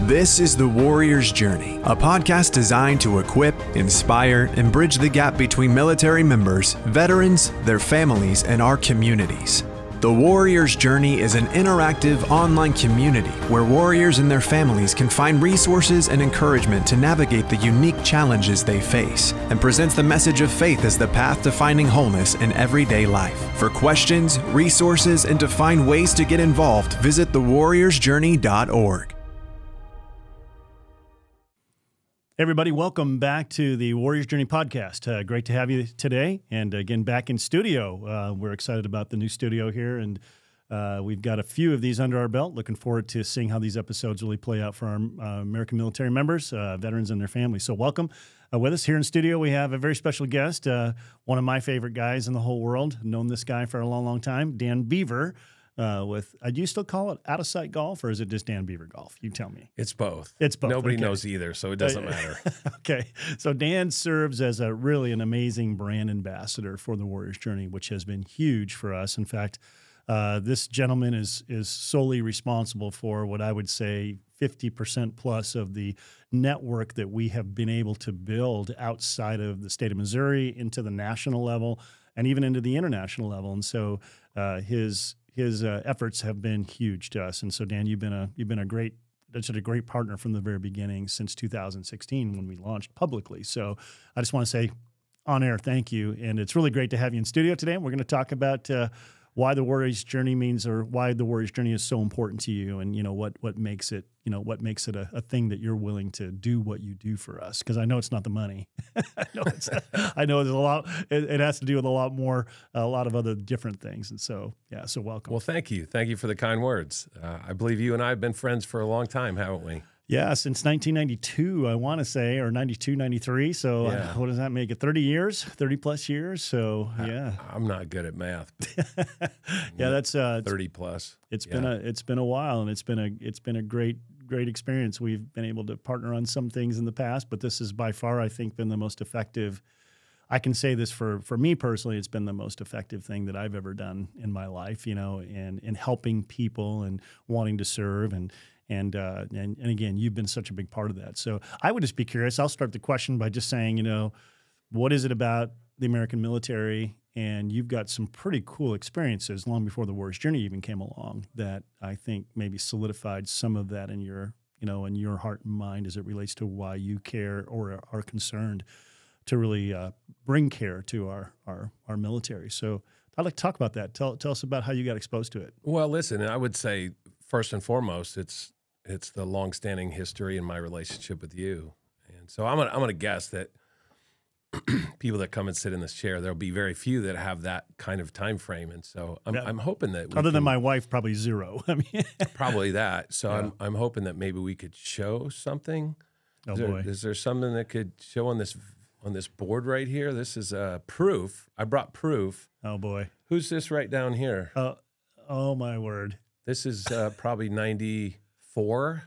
This is The Warrior's Journey, a podcast designed to equip, inspire, and bridge the gap between military members, veterans, their families, and our communities. The Warrior's Journey is an interactive online community where warriors and their families can find resources and encouragement to navigate the unique challenges they face, and presents the message of faith as the path to finding wholeness in everyday life. For questions, resources, and to find ways to get involved, visit thewarriorsjourney.org. Everybody, welcome back to the Warrior's Journey podcast. Great to have you today, and again, back in studio. We're excited about the new studio here, and we've got a few of these under our belt. Looking forward to seeing how these episodes really play out for our American military members, veterans, and their families. So welcome. With us here in studio, we have a very special guest, one of my favorite guys in the whole world. I've known this guy for a long, long time, Dan Boever. Do you still call it Out of Sight Golf, or is it just Dan Boever Golf? You tell me. It's both. It's both. Nobody knows either, so it doesn't matter. Okay. So Dan serves as really an amazing brand ambassador for the Warrior's Journey, which has been huge for us. In fact, this gentleman is solely responsible for what I would say 50% plus of the network that we have been able to build outside of the state of Missouri into the national level and even into the international level. And so his efforts have been huge to us, and so Dan, you've been a great partner from the very beginning since 2016 when we launched publicly. So I just want to say, on air, thank you, and it's really great to have you in studio today. And we're going to talk about why the Warrior's Journey means, or why the Warrior's Journey is so important to you, and what makes it a thing that you're willing to do what you do for us. Because I know it's not the money. I know there's a lot. It has to do with a lot more, a lot of other different things. And so, yeah. So welcome. Well, thank you for the kind words. I believe you and I have been friends for a long time, haven't we? Yeah, since 1992, I want to say, or 92, 93. So yeah. What does that make it? 30 years, 30 plus years. So yeah, I'm not good at math. Yeah, that's 30 plus. It's been a while, and it's been a great experience. We've been able to partner on some things in the past, but this has by far, I think, been the most effective. I can say this for me personally, it's been the most effective thing that I've ever done in my life, and in helping people and wanting to serve. And again, you've been such a big part of that. So I would just be curious. I'll start the question by just saying, what is it about the American military? And you've got some pretty cool experiences long before the Warrior's Journey even came along that I think maybe solidified some of that in your heart and mind as it relates to why you care or are concerned to really bring care to our military. So I'd like to talk about that. Tell us about how you got exposed to it. Well, listen, I would say first and foremost, it's the longstanding history in my relationship with you. And so I'm gonna guess that people that come and sit in this chair, there'll be very few that have that kind of time frame. And so I'm hoping that other than my wife, probably zero. I mean, probably that. So yeah. I'm hoping that maybe we could show something. Boy. Is there something that could show on this board right here? This is proof. I brought proof. Oh boy. Who's this right down here? Oh my word. This is probably 94.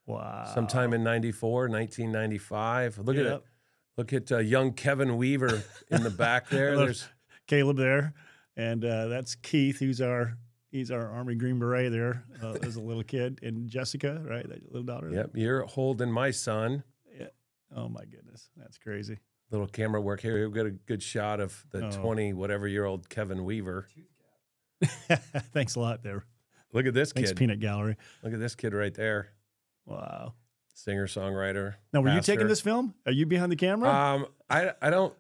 Wow. Sometime in 94, 1995. Look at it. Look at young Kevin Weaver in the back there. There's Caleb there, and that's Keith, he's our Army Green Beret there as a little kid, and Jessica, right, that little daughter. Yep, you're holding my son. Yeah. Oh my goodness, that's crazy. Little camera work here. We've got a good shot of the 20-whatever-year-old Kevin Weaver. Thanks a lot there. Look at this kid. Thanks, Peanut Gallery. Look at this kid right there. Wow. Singer-songwriter. Now, were pastor. you taking this film? Are you behind the camera? I don't.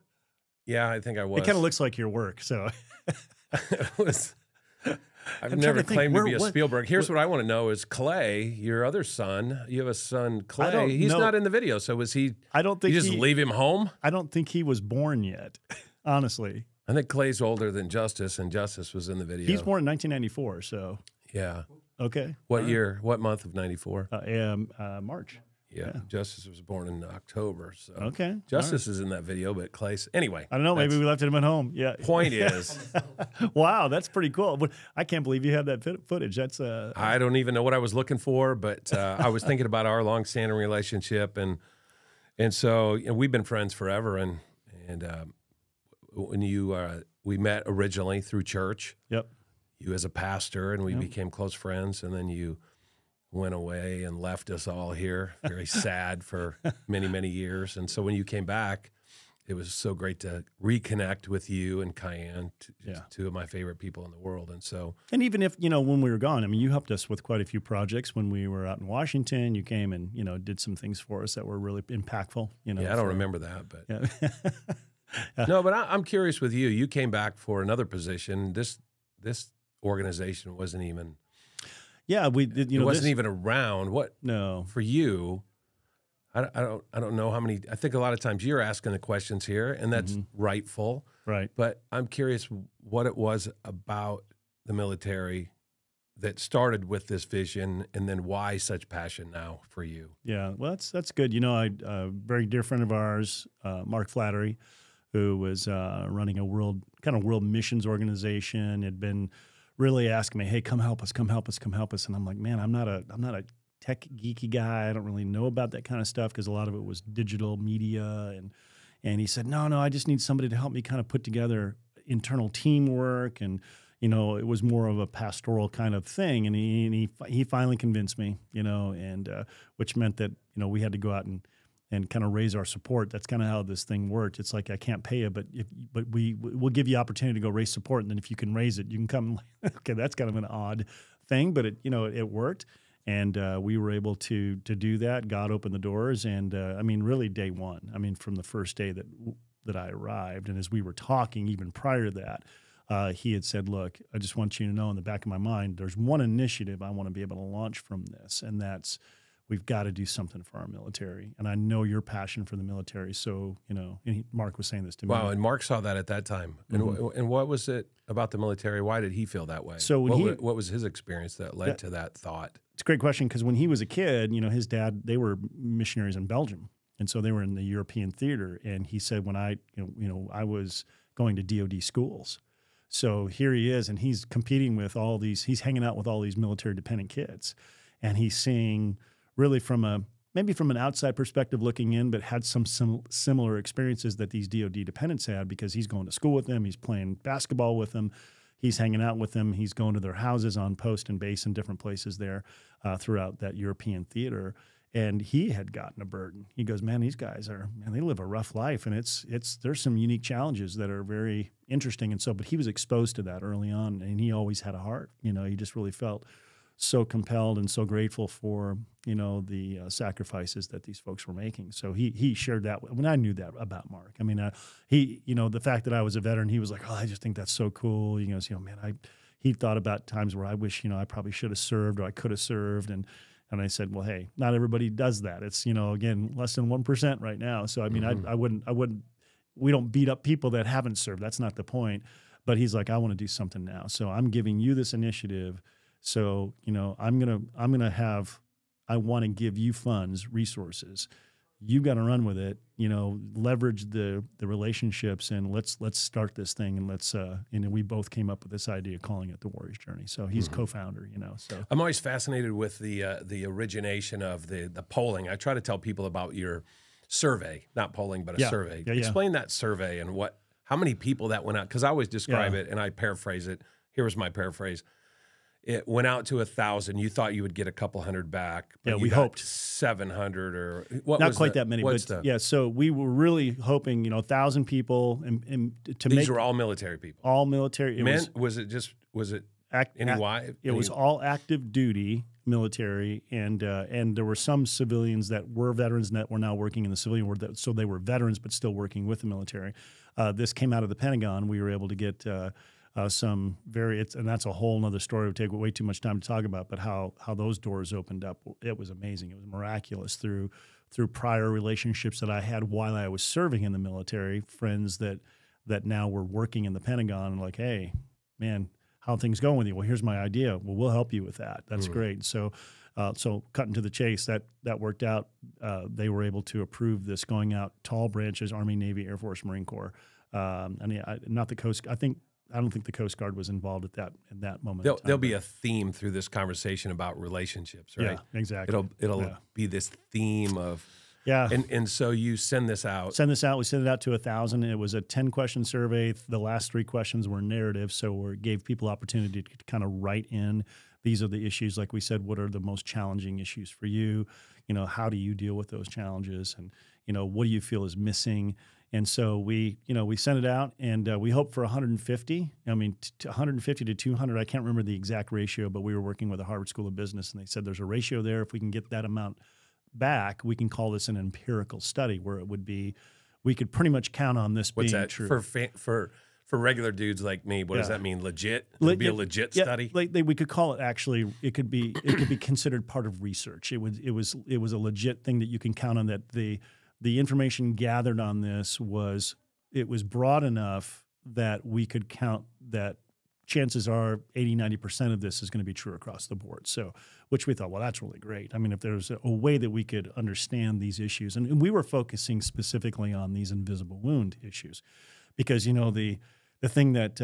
Yeah, I think I was. It kind of looks like your work, so. I've never claimed to be a Spielberg. Here's what I want to know is Clay, your other son, you have a son, Clay. He's not in the video, so was he? I don't think you just leave him home? I don't think he was born yet, honestly. I think Clay's older than Justice, and Justice was in the video. He's born in 1994, so. Yeah. Okay. What year? What month of 94? March. Yeah. Justice was born in October. So okay. Justice is in that video, but Clay's anyway. I don't know. Maybe we left him at home. Yeah. Point is, wow, that's pretty cool. But I can't believe you have that footage. That's I don't even know what I was looking for, but I was thinking about our long-standing relationship, and so we've been friends forever. And when we met originally through church. Yep. You as a pastor, and we became close friends, and then you went away and left us all here, very sad for many, many years. And so when you came back, it was so great to reconnect with you and Cayenne, two of my favorite people in the world. And even if, when we were gone, I mean, you helped us with quite a few projects when we were out in Washington. You came and, did some things for us that were really impactful. Yeah, I don't remember that, but yeah. No, but I'm curious with you. You came back for another position. This organization wasn't even. Yeah, we did. It wasn't even around. What? No, for you. I don't know how many. I think a lot of times you're asking the questions here, and that's rightful. Right. But I'm curious what it was about the military that started with this vision, and then why such passion now for you. Yeah, well, that's good. A very dear friend of ours, Mark Flattery, who was running a world missions organization, had been really asking me, "Hey, come help us, come help us, come help us." And I'm like, "Man, I'm not a tech geeky guy. I don't really know about that kind of stuff because a lot of it was digital media." And he said, no, I just need somebody to help me kind of put together internal teamwork. And, it was more of a pastoral kind of thing. And he finally convinced me, and which meant that, we had to go out and kind of raise our support. That's kind of how this thing worked. It's like, I can't pay you, but we'll give you opportunity to go raise support. And then if you can raise it, you can come. Okay, that's kind of an odd thing, but it worked. And we were able to do that. God opened the doors, and really day one. I mean, from the first day that I arrived, and as we were talking, even prior to that, he had said, "Look, I just want you to know, in the back of my mind, there's one initiative I want to be able to launch from this, and that's we've got to do something for our military. And I know your passion for the military, so And Mark was saying this to me. Wow, and Mark saw that at that time. And what was it about the military? Why did he feel that way? So what was his experience that led to that thought? It's a great question, because when he was a kid, his dad, they were missionaries in Belgium. And so they were in the European theater. And he said, when I was going to DOD schools. So here he is, and he's competing with he's hanging out with all these military dependent kids. And he's seeing really maybe from an outside perspective looking in, but had some similar experiences that these DOD dependents had, because he's going to school with them. He's playing basketball with them. He's hanging out with them. He's going to their houses on post and base in different places there throughout that European theater. And he had gotten a burden. He goes, "Man, these guys they live a rough life, and there's some unique challenges that are very interesting." And so, but he was exposed to that early on, and he always had a heart. He just really felt so compelled and so grateful for the sacrifices that these folks were making. So he shared that. When I knew that about Mark, I mean, the fact that I was a veteran, he was like, "Oh, I just think that's so cool." He goes, "Man, he thought about times where I wish I probably should have served, or I could have served." And I said, "Well, hey, not everybody does that. It's again, less than 1% right now. So I mean, I wouldn't. We don't beat up people that haven't served. That's not the point." But he's like, "I want to do something now. So I'm giving you this initiative. So, I want to give you funds, resources. You've got to run with it, leverage the relationships, and let's start this thing." And we both came up with this idea, calling it the Warrior's Journey. So he's co-founder, so. I'm always fascinated with the origination of the polling. I try to tell people about your survey, not polling, but a survey. Yeah, Explain that survey and how many people that went out, because I always describe it and I paraphrase it. Here was my paraphrase. It went out to 1,000. You thought you would get a couple hundred back. But we hoped 700 or what? Not quite that many, but so we were really hoping 1,000 people, and these were all military people. All military. Was it any wife? It was all active duty military, and there were some civilians that were veterans that were now working in the civilian world. So they were veterans, but still working with the military. This came out of the Pentagon. We were able to get. And that's a whole nother story. It would take way too much time to talk about, but how those doors opened up, it was amazing. It was miraculous through prior relationships that I had while I was serving in the military, friends that now were working in the Pentagon, and like, "Hey, man, how things going with you?" "Well, here's my idea." "Well, we'll help you with that." That's great. So cutting to the chase, that worked out. They were able to approve this going out tall branches, Army, Navy, Air Force, Marine Corps. Not the Coast. I don't think the Coast Guard was involved at that moment. There'll be a theme through this conversation about relationships, right? Yeah, exactly. It'll be this theme of And so you send this out. We sent it out to 1,000. It was a 10-question survey. The last 3 questions were narrative, so we gave people opportunity to kind of write in these are the issues. Like we said, what are the most challenging issues for you? How do you deal with those challenges? And, what do you feel is missing? And so we sent it out, and we hoped for 150. 150 to 200. I can't remember the exact ratio, but we were working with the Harvard School of Business, and they said there's a ratio there. If we can get that amount back, we can call this an empirical study, where it would be, we could pretty much count on this being true. For regular dudes like me, what does that mean? Legit? It would be a legit study? We could call it, actually, it could be considered part of research. It was a legit thing that you can count on, that the information gathered on this was broad enough that we could count that chances are 80-90% of this is going to be true across the board. So, which we thought, well, that's really great. I mean, if there's a way that we could understand these issues, and we were focusing specifically on these invisible wound issues, because the thing that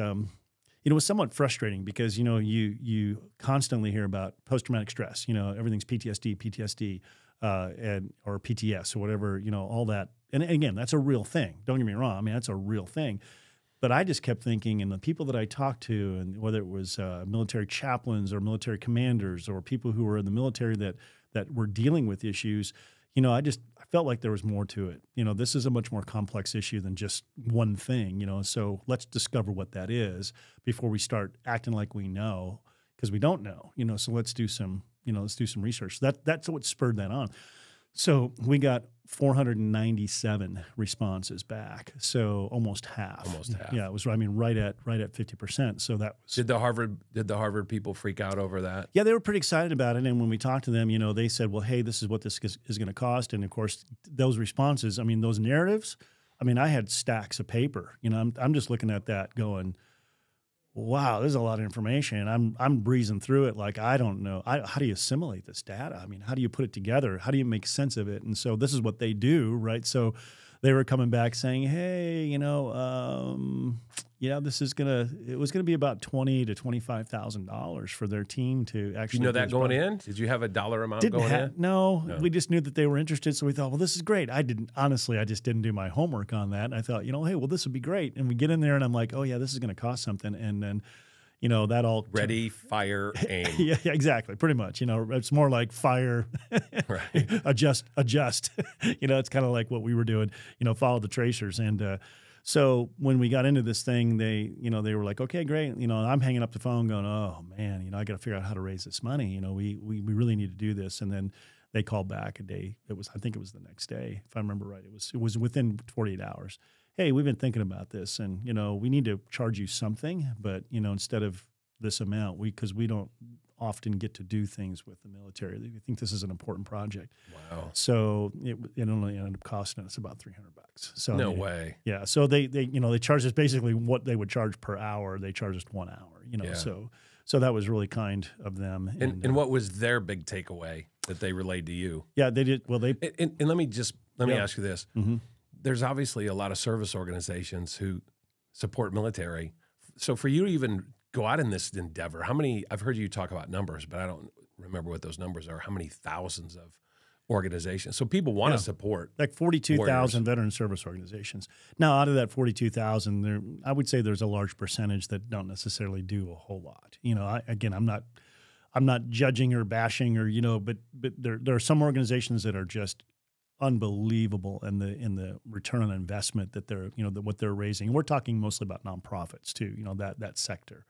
was somewhat frustrating, because you constantly hear about post-traumatic stress. Everything's PTSD, or PTS or whatever. All that. And again, that's a real thing. Don't get me wrong. I mean, that's a real thing. But I just kept thinking, and the people that I talked to, and whether it was military chaplains or military commanders or people who were in the military that were dealing with issues, I felt like there was more to it. This is a much more complex issue than just one thing. So let's discover what that is before we start acting like we know, because we don't know. So let's do some research. That's what spurred that on. So we got 497 responses back. So almost half. Yeah, it was, right at 50%. So that was. Did the Harvard people freak out over that? Yeah, they were pretty excited about it. And when we talked to them, they said, well, hey, this is what this is going to cost. And of course, those responses, those narratives, I had stacks of paper. I'm just looking at that going, wow, there's a lot of information. I'm breezing through it like I don't know. How do you assimilate this data? How do you put it together? How do you make sense of it? And so this is what they do, right? So they were coming back saying, hey, this is it was gonna be about $20,000 to $25,000 for their team to actually. You know that going in? Did you have a dollar amount going in? No, we just knew that they were interested. So we thought, well, this is great. I just didn't do my homework on that. And I thought, hey, well, this would be great. And we get in there, and I'm like, oh yeah, this is going to cost something. And then, that all ready, fire, aim. yeah, exactly. Pretty much. It's more like fire, right. adjust. It's kind of like what we were doing. Follow the tracers. And so when we got into this thing, they were like, okay, great. I'm hanging up the phone going, oh man, I got to figure out how to raise this money. We really need to do this. And then they called back a day. I think it was the next day, if I remember right. It was within 48 hours. Hey, we've been thinking about this, and we need to charge you something, but instead of this amount, because we don't often get to do things with the military. We think this is an important project. Wow. So it only ended up costing us about $300. So no way. Yeah. So they charged us basically what they would charge per hour. They charged us 1 hour. Yeah. So that was really kind of them. And what was their big takeaway that they relayed to you? Yeah, they did. Well, and let me ask you this. Mm-hmm. There's obviously a lot of service organizations who support military. So for you to even go out in this endeavor, I've heard you talk about numbers, but I don't remember what those numbers are. How many thousands of organizations? So people want to support. Like 42,000 veteran service organizations. Now, out of that 42,000, I would say there's a large percentage that don't necessarily do a whole lot. I'm not judging or bashing but there are some organizations that are just unbelievable in the return on investment that they're what they're raising. And we're talking mostly about nonprofits too. That sector.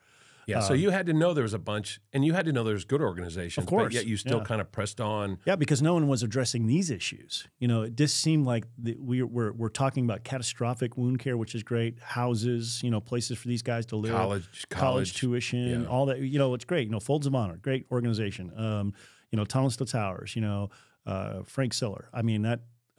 Yeah. So you had to know there was a bunch, and you had to know there's good organizations, of course, but yet you still kind of pressed on. Yeah, because no one was addressing these issues. It just seemed like we're talking about catastrophic wound care, which is great. Houses, places for these guys to live, college tuition, all that. It's great. Folds of Honor, great organization. Tunnels to Towers. Frank Siller.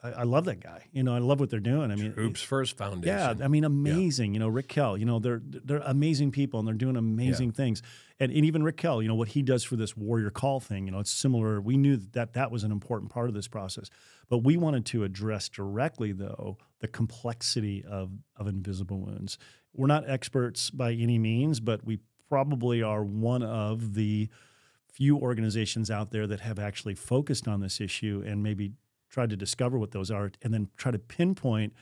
I love that guy. I love what they're doing. Troops First Foundation. Yeah, amazing. Yeah. Rick Kell. They're amazing people, and they're doing amazing things. And even Rick Kell, what he does for this warrior call thing, it's similar. We knew that was an important part of this process, but we wanted to address directly, though, the complexity of invisible wounds. We're not experts by any means, but we probably are one of the few organizations out there that have actually focused on this issue and maybe tried to discover what those are, and then try to pinpoint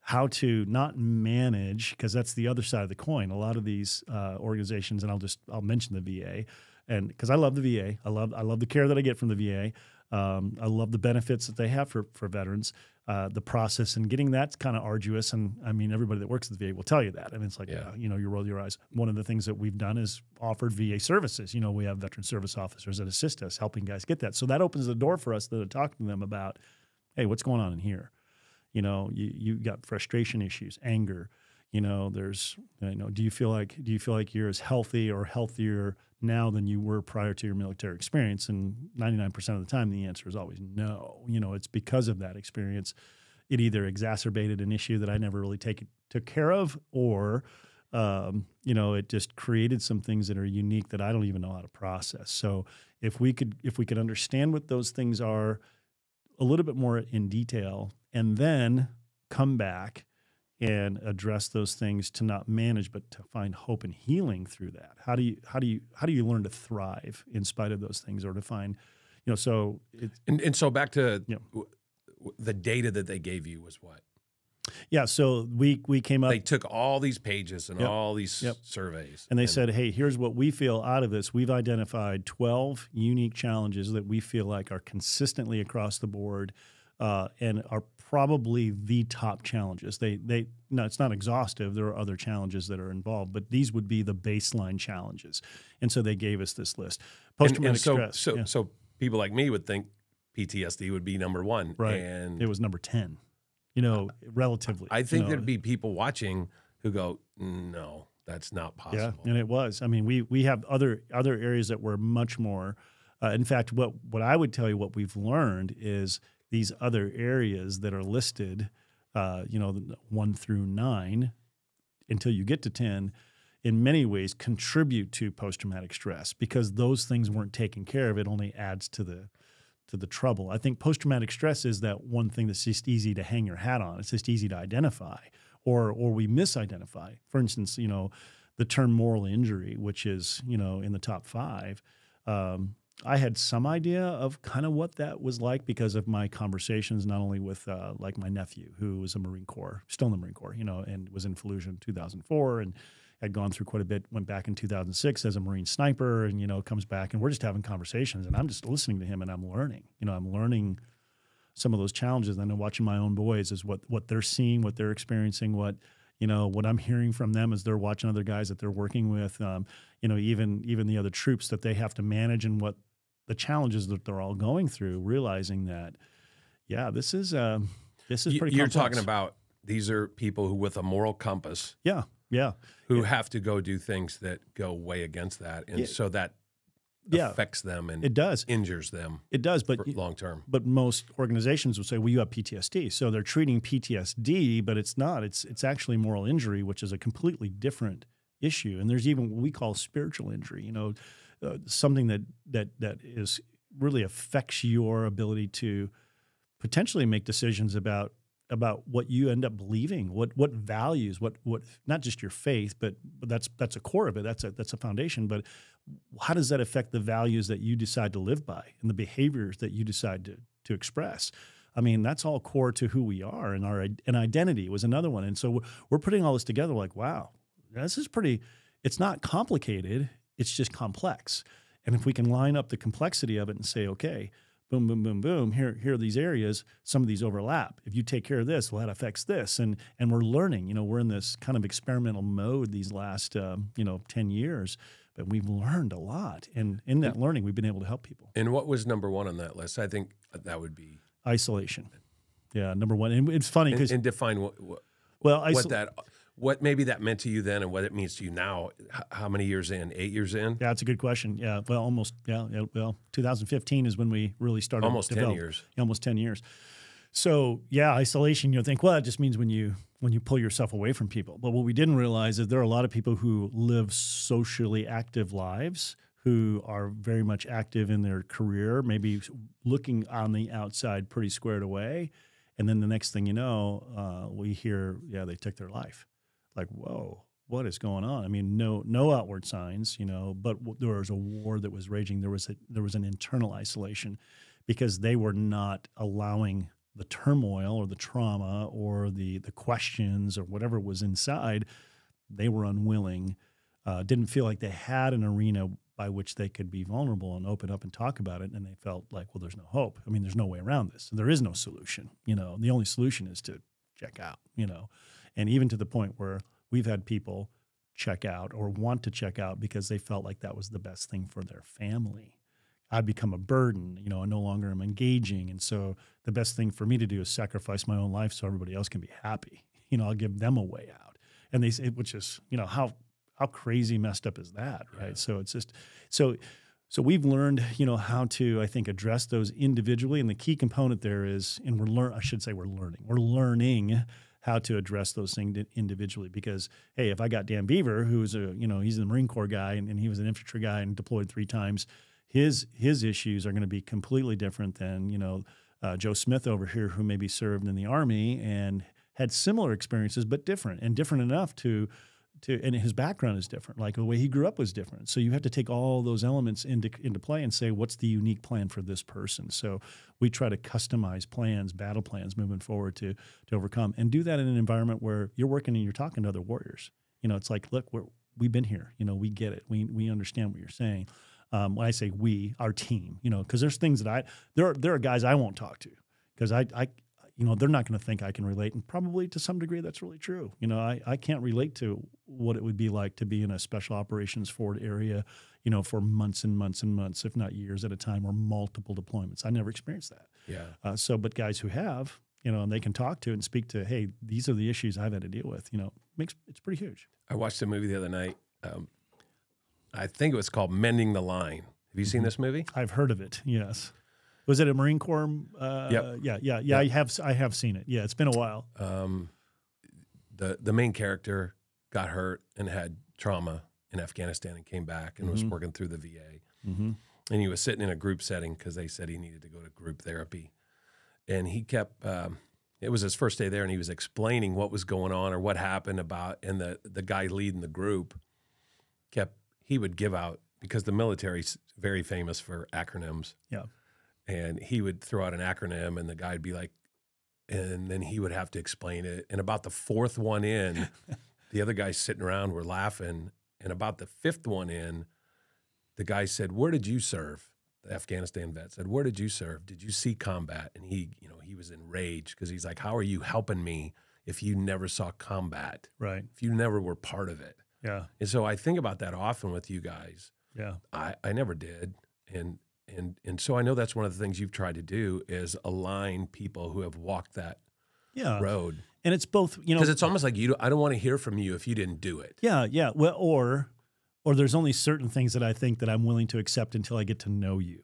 how to not manage, because that's the other side of the coin. A lot of these organizations, and I'll mention the VA, And because I love the VA, I love the care that I get from the VA. I love the benefits that they have for veterans. The process and getting that's kind of arduous. And I mean, everybody that works at the VA will tell you that. And it's like, you roll your eyes. One of the things that we've done is offered VA services. We have veteran service officers that assist us, helping guys get that. So that opens the door for us to talk to them about, hey, what's going on in here? You got frustration issues, anger. There's, do you feel like you're as healthy or healthier now than you were prior to your military experience? And 99% of the time, the answer is always no. It's because of that experience. It either exacerbated an issue that I never really took care of, or, it just created some things that are unique that I don't even know how to process. So if we could understand what those things are a little bit more in detail, and then come back and address those things to not manage, but to find hope and healing through that. How do you learn to thrive in spite of those things, or to find, so so back to the data that they gave you was what? Yeah, so we came up. They took all these pages and all these surveys, and they said, "Hey, here's what we feel out of this. We've identified 12 unique challenges that we feel like are consistently across the board." And are probably the top challenges. No, it's not exhaustive. There are other challenges that are involved, but these would be the baseline challenges. And so they gave us this list. Post-traumatic stress. So people like me would think PTSD would be number one. Right. And it was number 10, relatively. I think there'd be people watching who go, no, that's not possible. Yeah, and it was. I mean, we have other areas that were much more. In fact, what I would tell you, what we've learned is these other areas that are listed, 1 through 9, until you get to 10, in many ways contribute to post-traumatic stress, because those things weren't taken care of. It only adds to the trouble. I think post-traumatic stress is that one thing that's just easy to hang your hat on. It's just easy to identify, or we misidentify. For instance, the term moral injury, which is, in the top 5. I had some idea of kind of what that was like because of my conversations, not only with like my nephew, who was a Marine Corps, still in the Marine Corps, and was in Fallujah in 2004, and had gone through quite a bit, went back in 2006 as a Marine sniper, and, comes back, and we're just having conversations, and I'm just listening to him, and I'm learning. I'm learning some of those challenges. And I'm watching my own boys is what they're seeing, what they're experiencing, what I'm hearing from them as they're watching other guys that they're working with, even the other troops that they have to manage, and what the challenges that they're all going through, realizing that, this is pretty You're complex. talking about these are people who with a moral compass. Who have to go do things that go way against that. And so that affects them and it does. Injures them. It does, but long term. But most organizations will say, well, you have PTSD. So they're treating PTSD, but it's not. It's actually moral injury, which is a completely different issue. And there's even what we call spiritual injury, something that is really affects your ability to potentially make decisions about what you end up believing, what values, what not just your faith, but that's a core of it. That's a foundation. But how does that affect the values that you decide to live by and the behaviors that you decide to express? I mean, that's all core to who we are, and identity was another one. And so we're putting all this together like, wow, this is pretty. It's not complicated. It's just complex. And if we can line up the complexity of it and say, okay, boom, boom, boom, boom, here are these areas, some of these overlap. If you take care of this, well, that affects this. And we're learning, we're in this kind of experimental mode these last, 10 years, but we've learned a lot. And in that learning, we've been able to help people. And what was number 1 on that list? I think that would be isolation. Yeah, number 1. And it's funny because and define what maybe that meant to you then and what it means to you now. How many years in? 8 years in? Yeah, that's a good question. Yeah, well, almost. Yeah, well, 2015 is when we really started. Almost 10 years. Almost 10 years. So yeah, isolation. You'll think, well, it just means when you pull yourself away from people. But what we didn't realize is there are a lot of people who live socially active lives, who are very much active in their career, maybe looking on the outside pretty squared away, and then the next thing you know, we hear, they took their life. Like, whoa, what is going on? I mean, no outward signs, but there was a war that was raging. There was an internal isolation because they were not allowing the turmoil or the trauma or the questions or whatever was inside. They were unwilling, didn't feel like they had an arena by which they could be vulnerable and open up and talk about it. And they felt like, well, there's no hope. I mean, there's no way around this. There is no solution. The only solution is to check out, and even to the point where we've had people check out or want to check out because they felt like that was the best thing for their family. I've become a burden, I no longer am engaging. And so the best thing for me to do is sacrifice my own life so everybody else can be happy. I'll give them a way out. And they say, which is, how crazy messed up is that, right? Yeah. So it's just, so we've learned, how to, I think, address those individually. And the key component there is, and we're learning how to address those things individually. Because, hey, if I got Dan Boever, who's he's a Marine Corps guy and he was an infantry guy and deployed 3 times, his issues are going to be completely different than, Joe Smith over here, who maybe served in the Army and had similar experiences, but different enough to, and his background is different. Like the way he grew up was different. So you have to take all those elements into play and say, what's the unique plan for this person? So we try to customize plans, battle plans moving forward to overcome, and do that in an environment where you're working and you're talking to other warriors. It's like, look, we've been here. We get it. We understand what you're saying. When I say we, our team, because there's things that there are guys I won't talk to because I they're not going to think I can relate, and probably to some degree that's really true. I can't relate to what it would be like to be in a special operations forward area, for months and months and months, if not years at a time, or multiple deployments. I never experienced that. Yeah. But guys who have, and they can talk to and speak to, hey, these are the issues I've had to deal with. It's pretty huge. I watched a movie the other night. I think it was called Mending the Line. Have you seen this movie? I've heard of it. Yes. Was it a Marine Corps? Yep. Yeah. I have seen it. Yeah, it's been a while. The main character got hurt and had trauma in Afghanistan and came back and was working through the VA. And he was sitting in a group setting because they said he needed to go to group therapy. And he kept, it was his first day there, and he was explaining what was going on or what happened and the guy leading the group he would give out, because the military's very famous for acronyms. Yeah. And he would throw out an acronym, and the guy would be like, and then he would have to explain it. And about the 4th one in, the other guys sitting around were laughing. And about the 5th one in, the guy said, "Where did you serve?" The Afghanistan vet said, "Where did you serve? Did you see combat?" And he was enraged because he's like, "How are you helping me if you never saw combat? Right. If you never were part of it?" Yeah. And so I think about that often with you guys. Yeah. I never did. And so I know that's one of the things you've tried to do is align people who have walked that road. And it's both, because it's almost like I don't want to hear from you if you didn't do it. Yeah. Yeah. Well, or there's only certain things that I think that I'm willing to accept until I get to know you.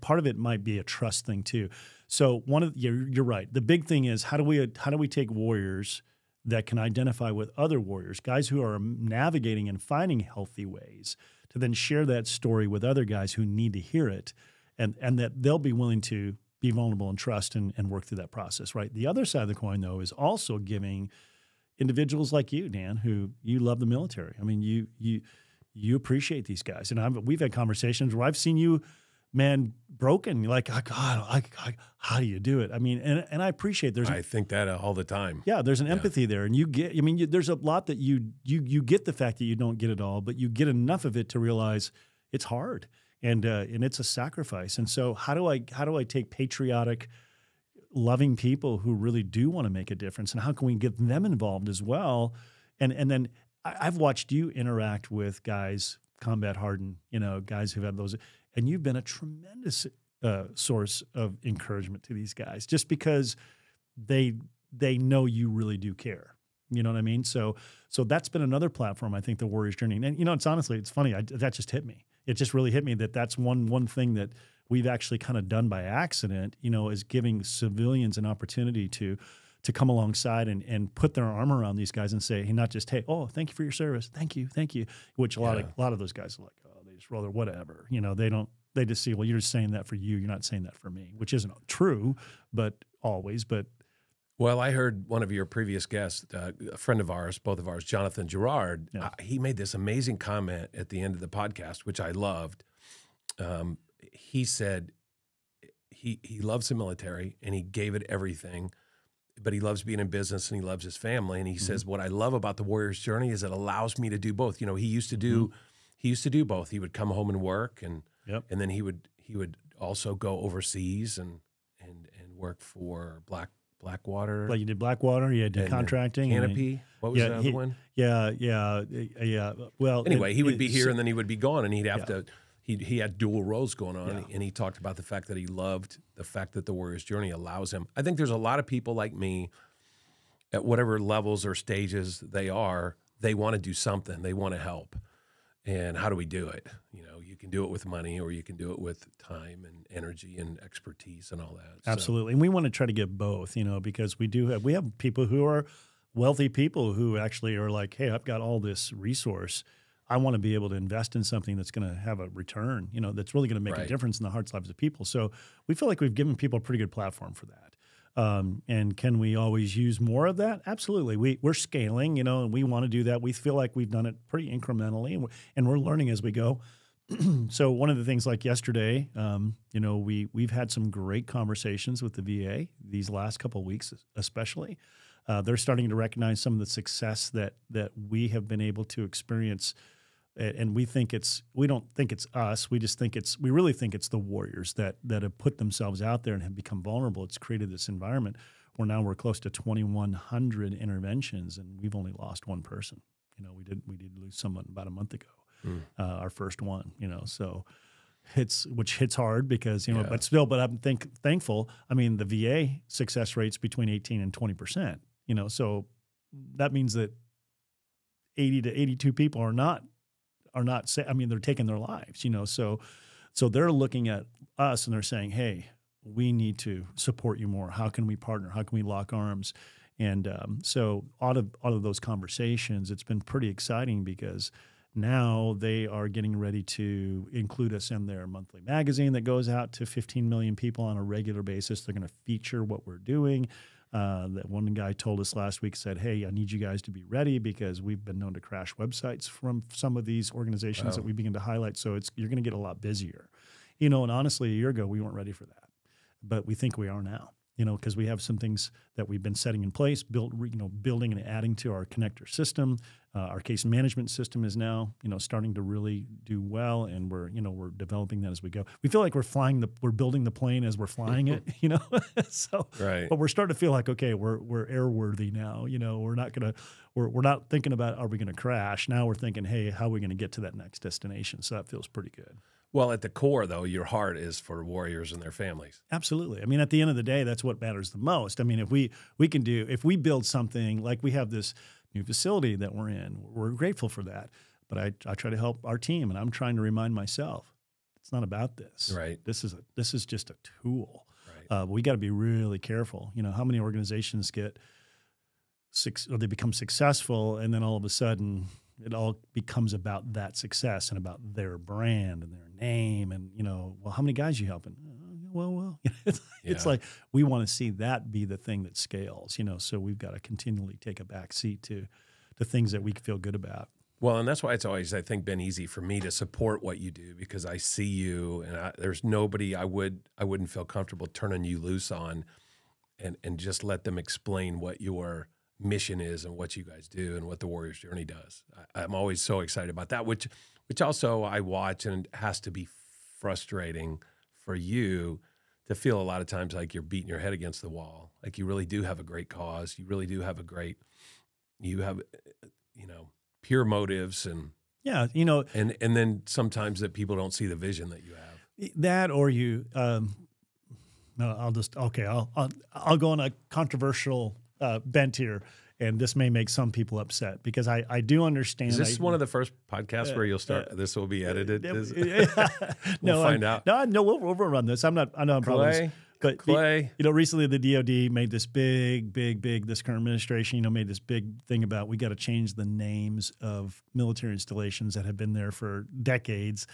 Part of it might be a trust thing too. So you're right. The big thing is how do we take warriors that can identify with other warriors, guys who are navigating and finding healthy ways to then share that story with other guys who need to hear it, and that they'll be willing to be vulnerable and trust and work through that process, right? The other side of the coin, though, is also giving individuals like you, Dan, who you love the military. I mean, you appreciate these guys. And we've had conversations where I've seen you, man, broken. You're like, oh, God, how do you do it? I mean, and I appreciate I think that all the time. Yeah, there's an empathy there. And there's a lot that you get the fact that you don't get it all, but you get enough of it to realize it's hard and it's a sacrifice. And so how do I take patriotic, loving people who really do want to make a difference, and how can we get them involved as well? And then I've watched you interact with guys, combat hardened, guys who've had those. And you've been a tremendous source of encouragement to these guys, just because they know you really do care. You know what I mean? So that's been another platform, I think, the Warriors Journey. And it's funny. That just hit me. It just really hit me that's one thing that we've actually kind of done by accident. Is giving civilians an opportunity to come alongside and put their arm around these guys and say, hey, not just, hey, oh, thank you for your service, thank you, which a lot of those guys are like, rather whatever, they just see, well, you're just saying that for you, you're not saying that for me, which isn't true, but well, I heard one of your previous guests, a friend of ours, both of ours, Jonathan Gerard, he made this amazing comment at the end of the podcast, which I loved. He said he loves the military and he gave it everything, but he loves being in business and he loves his family. And he says, what I love about the Warrior's Journey is it allows me to do both. He used to do he used to do both. He would come home and work, and Yep. and then he would also go overseas and work for Blackwater. Like you did Blackwater, you did and contracting. Canopy. What was the other one? Yeah. Well, Anyway, he would be here and then he would be gone, and he'd have Yeah. to. He had dual roles going on, Yeah. and he talked about the fact that he loved the fact that the Warrior's Journey allows him. I think there's a lot of people like me at whatever levels or stages they are. They want to do something. They want to help. And how do we do it? You know, you can do it with money, or you can do it with time and energy and expertise and all that. Absolutely. And we want to try to give both, you know, because we have people who are wealthy people who actually are like, hey, I've got all this resource. I want to be able to invest in something that's going to have a return, you know, that's really going to make a difference in the hearts, lives of people. So we feel like we've given people a pretty good platform for that. And can we always use more of that? Absolutely. We're scaling, you know, and we want to do that. We feel like we've done it pretty incrementally, and we're learning as we go. So one of the things like yesterday, you know, we've had some great conversations with the VA these last couple of weeks, especially. They're starting to recognize some of the success that we have been able to experience. And we don't think it's us. We really think it's the Warriors that have put themselves out there and have become vulnerable. It's created this environment where now we're close to 2,100 interventions, and we've only lost one person. You know, we did lose someone about a month ago, our first one. You know, so which hits hard because you know, but I'm thankful. I mean, the VA success rate's between 18 and 20%. You know, so that means that 80 to 82 people are not. I mean, they're taking their lives, you know, so they're looking at us and they're saying, hey, we need to support you more. How can we partner? How can we lock arms? And so out of those conversations, it's been pretty exciting because now they are getting ready to include us in their monthly magazine that goes out to 15 million people on a regular basis. They're going to feature what we're doing. That one guy told us last week, said, hey, I need you guys to be ready because we've been known to crash websites from some of these organizations that we begin to highlight. So you're going to get a lot busier. You know, and honestly, a year ago, we weren't ready for that. But we think we are now, you know, because we have some things that we've been setting in place, building and adding to our connector system. Our case management system is now, you know, starting to really do well, and we're developing that as we go. We feel like we're building the plane as we're flying it, you know. So, but we're starting to feel like, okay, we're airworthy now. You know, we're not thinking about are we going to crash. Now we're thinking, hey, how are we going to get to that next destination? So that feels pretty good. Well, at the core, though, your heart is for warriors and their families. Absolutely. I mean, at the end of the day, that's what matters the most. I mean, if we build something like we have this new facility that we're in, we're grateful for that. But I try to help our team, and I'm trying to remind myself, it's not about this. Right. This is just a tool. Right. We got to be really careful. You know, how many organizations they become successful, and then all of a sudden it all becomes about that success and about their brand and their name, and you know, well, how many guys you helping? Well, it's like we want to see that be the thing that scales, you know. So we've got to continually take a back seat to things that we feel good about. Well, and that's why it's always, I think, been easy for me to support what you do because I see you, and there's nobody I wouldn't feel comfortable turning you loose on, and just let them explain what your mission is and what you guys do and what the Warrior's Journey does. I'm always so excited about that, which also I watch, and it has to be frustrating for you to feel a lot of times like you're beating your head against the wall. Like you really do have a great cause. You really do have you have pure motives, and and then sometimes that people don't see the vision that you have. That, or you, I'll go on a controversial bent here, and this may make some people upset because I do understand. Is this one of the first podcasts where you'll start? This will be edited. We'll find out. No, we'll run this. I know I'm probably. But Clay. Recently the DOD made this big, this current administration, made this big thing about we got to change the names of military installations that have been there for decades.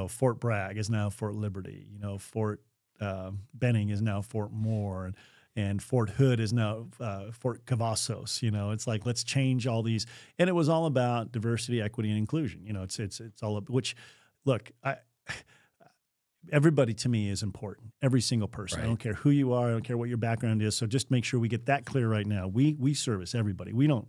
Fort Bragg is now Fort Liberty. Fort Benning is now Fort Moore, and Fort Hood is now Fort Cavazos. It's like, let's change all these. And it was all about diversity, equity, and inclusion. It's all about, which, look, everybody to me is important. Every single person. Right. I don't care who you are. I don't care what your background is. So just make sure we get that clear right now. We service everybody. We don't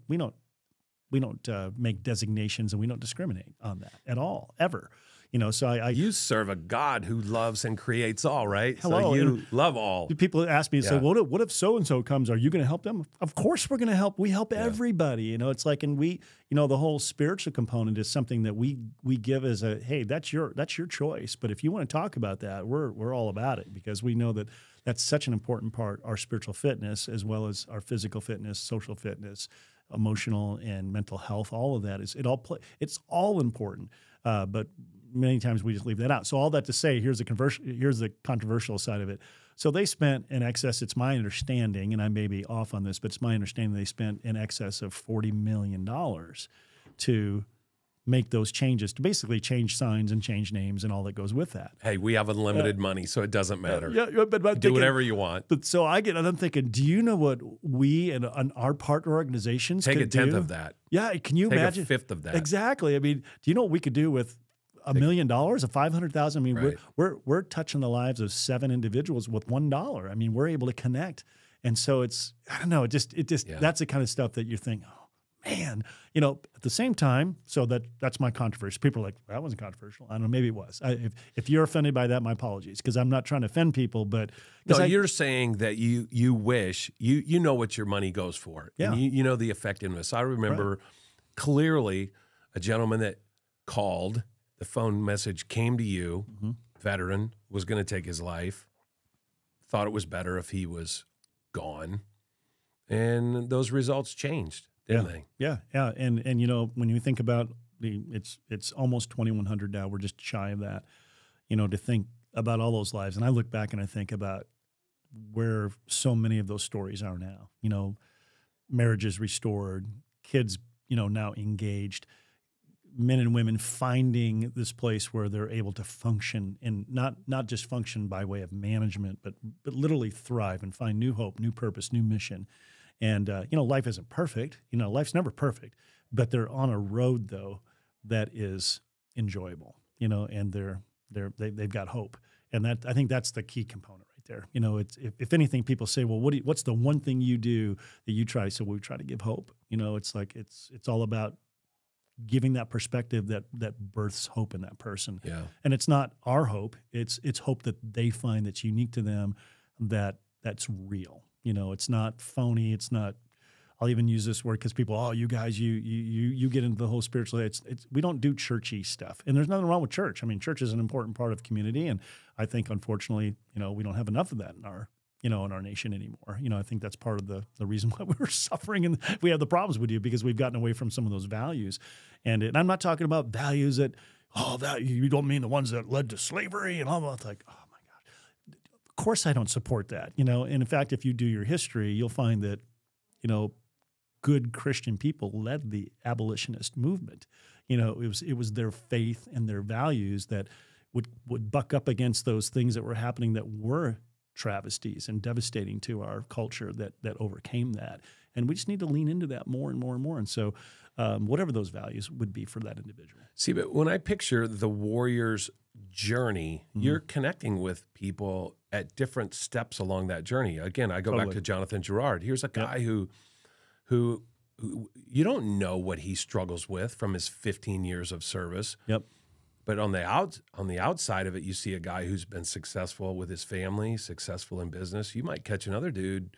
make designations, and we don't discriminate on that at all, ever. You know, so you serve a God who loves and creates all, right? Hello, so you love all. People ask me, say, what if so-and-so comes? Are you going to help them? Of course we're going to help. We help everybody. You know, it's like, and we, you know, the whole spiritual component is something that we give as a, hey, that's your choice. But if you want to talk about that, we're all about it, because we know that that's such an important part, our spiritual fitness, as well as our physical fitness, social fitness, emotional and mental health. All of that it's all important. But many times we just leave that out. So all that to say, here's the controversial side of it. So they spent in excess, it's my understanding, and I may be off on this, but it's my understanding they spent in excess of $40 million to make those changes, to basically change signs and change names and all that goes with that. Hey, we have unlimited money, so it doesn't matter. But do whatever you want. But so I'm thinking, do you know what we and our partner organizations take could a tenth do? of that? Yeah, can you imagine? A fifth of that. Exactly. I mean, do you know what we could do with $1 million, $500,000? I mean, right. we're touching the lives of 7 individuals with $1. I mean, we're able to connect, and so it's, I don't know, it just that's the kind of stuff that you think, oh man, you know. At the same time, so that's my controversy. People are like, that wasn't controversial. I don't know, maybe it was. If you're offended by that, my apologies, because I'm not trying to offend people. But no, you're saying that you wish you know what your money goes for, yeah. And you know the effectiveness. I remember clearly a gentleman that called. The phone message came to you, veteran, was going to take his life, thought it was better if he was gone, and those results changed, didn't they? Yeah. And you know, when you think about it's almost 2,100 now. We're just shy of that. You know, to think about all those lives, and I look back and I think about where so many of those stories are now. You know, marriages restored, kids, you know, now engaged. Men and women finding this place where they're able to function, and not just function by way of management, but literally thrive and find new hope, new purpose, new mission. And you know, life isn't perfect. You know, life's never perfect, but they're on a road though that is enjoyable. You know, and they've got hope, and that, I think that's the key component right there. You know, it's if anything, people say, well, what's the one thing you do that you try? So we try to give hope. You know, it's like it's all about giving that perspective that births hope in that person. Yeah. And it's not our hope. It's hope that they find that's unique to them, that's real. You know, it's not phony. It's not, I'll even use this word because people, oh, you guys, you get into the whole spiritual. We don't do churchy stuff. And there's nothing wrong with church. I mean, church is an important part of community. And I think, unfortunately, you know, we don't have enough of that in our nation anymore. You know, I think that's part of the reason why we're suffering and we have the problems with you, because we've gotten away from some of those values. And I'm not talking about values that, you don't mean the ones that led to slavery and all that. It's like, oh my God. Of course I don't support that, you know. And in fact, if you do your history, you'll find that, you know, good Christian people led the abolitionist movement. You know, it was their faith and their values that would buck up against those things that were happening that were travesties and devastating to our culture that overcame that. And we just need to lean into that more and more and more. And so whatever those values would be for that individual. See, but when I picture the warrior's journey, you're connecting with people at different steps along that journey. Again, I go back to Jonathan Gerard. Here's a guy who you don't know what he struggles with from his 15 years of service. Yep. But on the outside of it, you see a guy who's been successful with his family, successful in business. You might catch another dude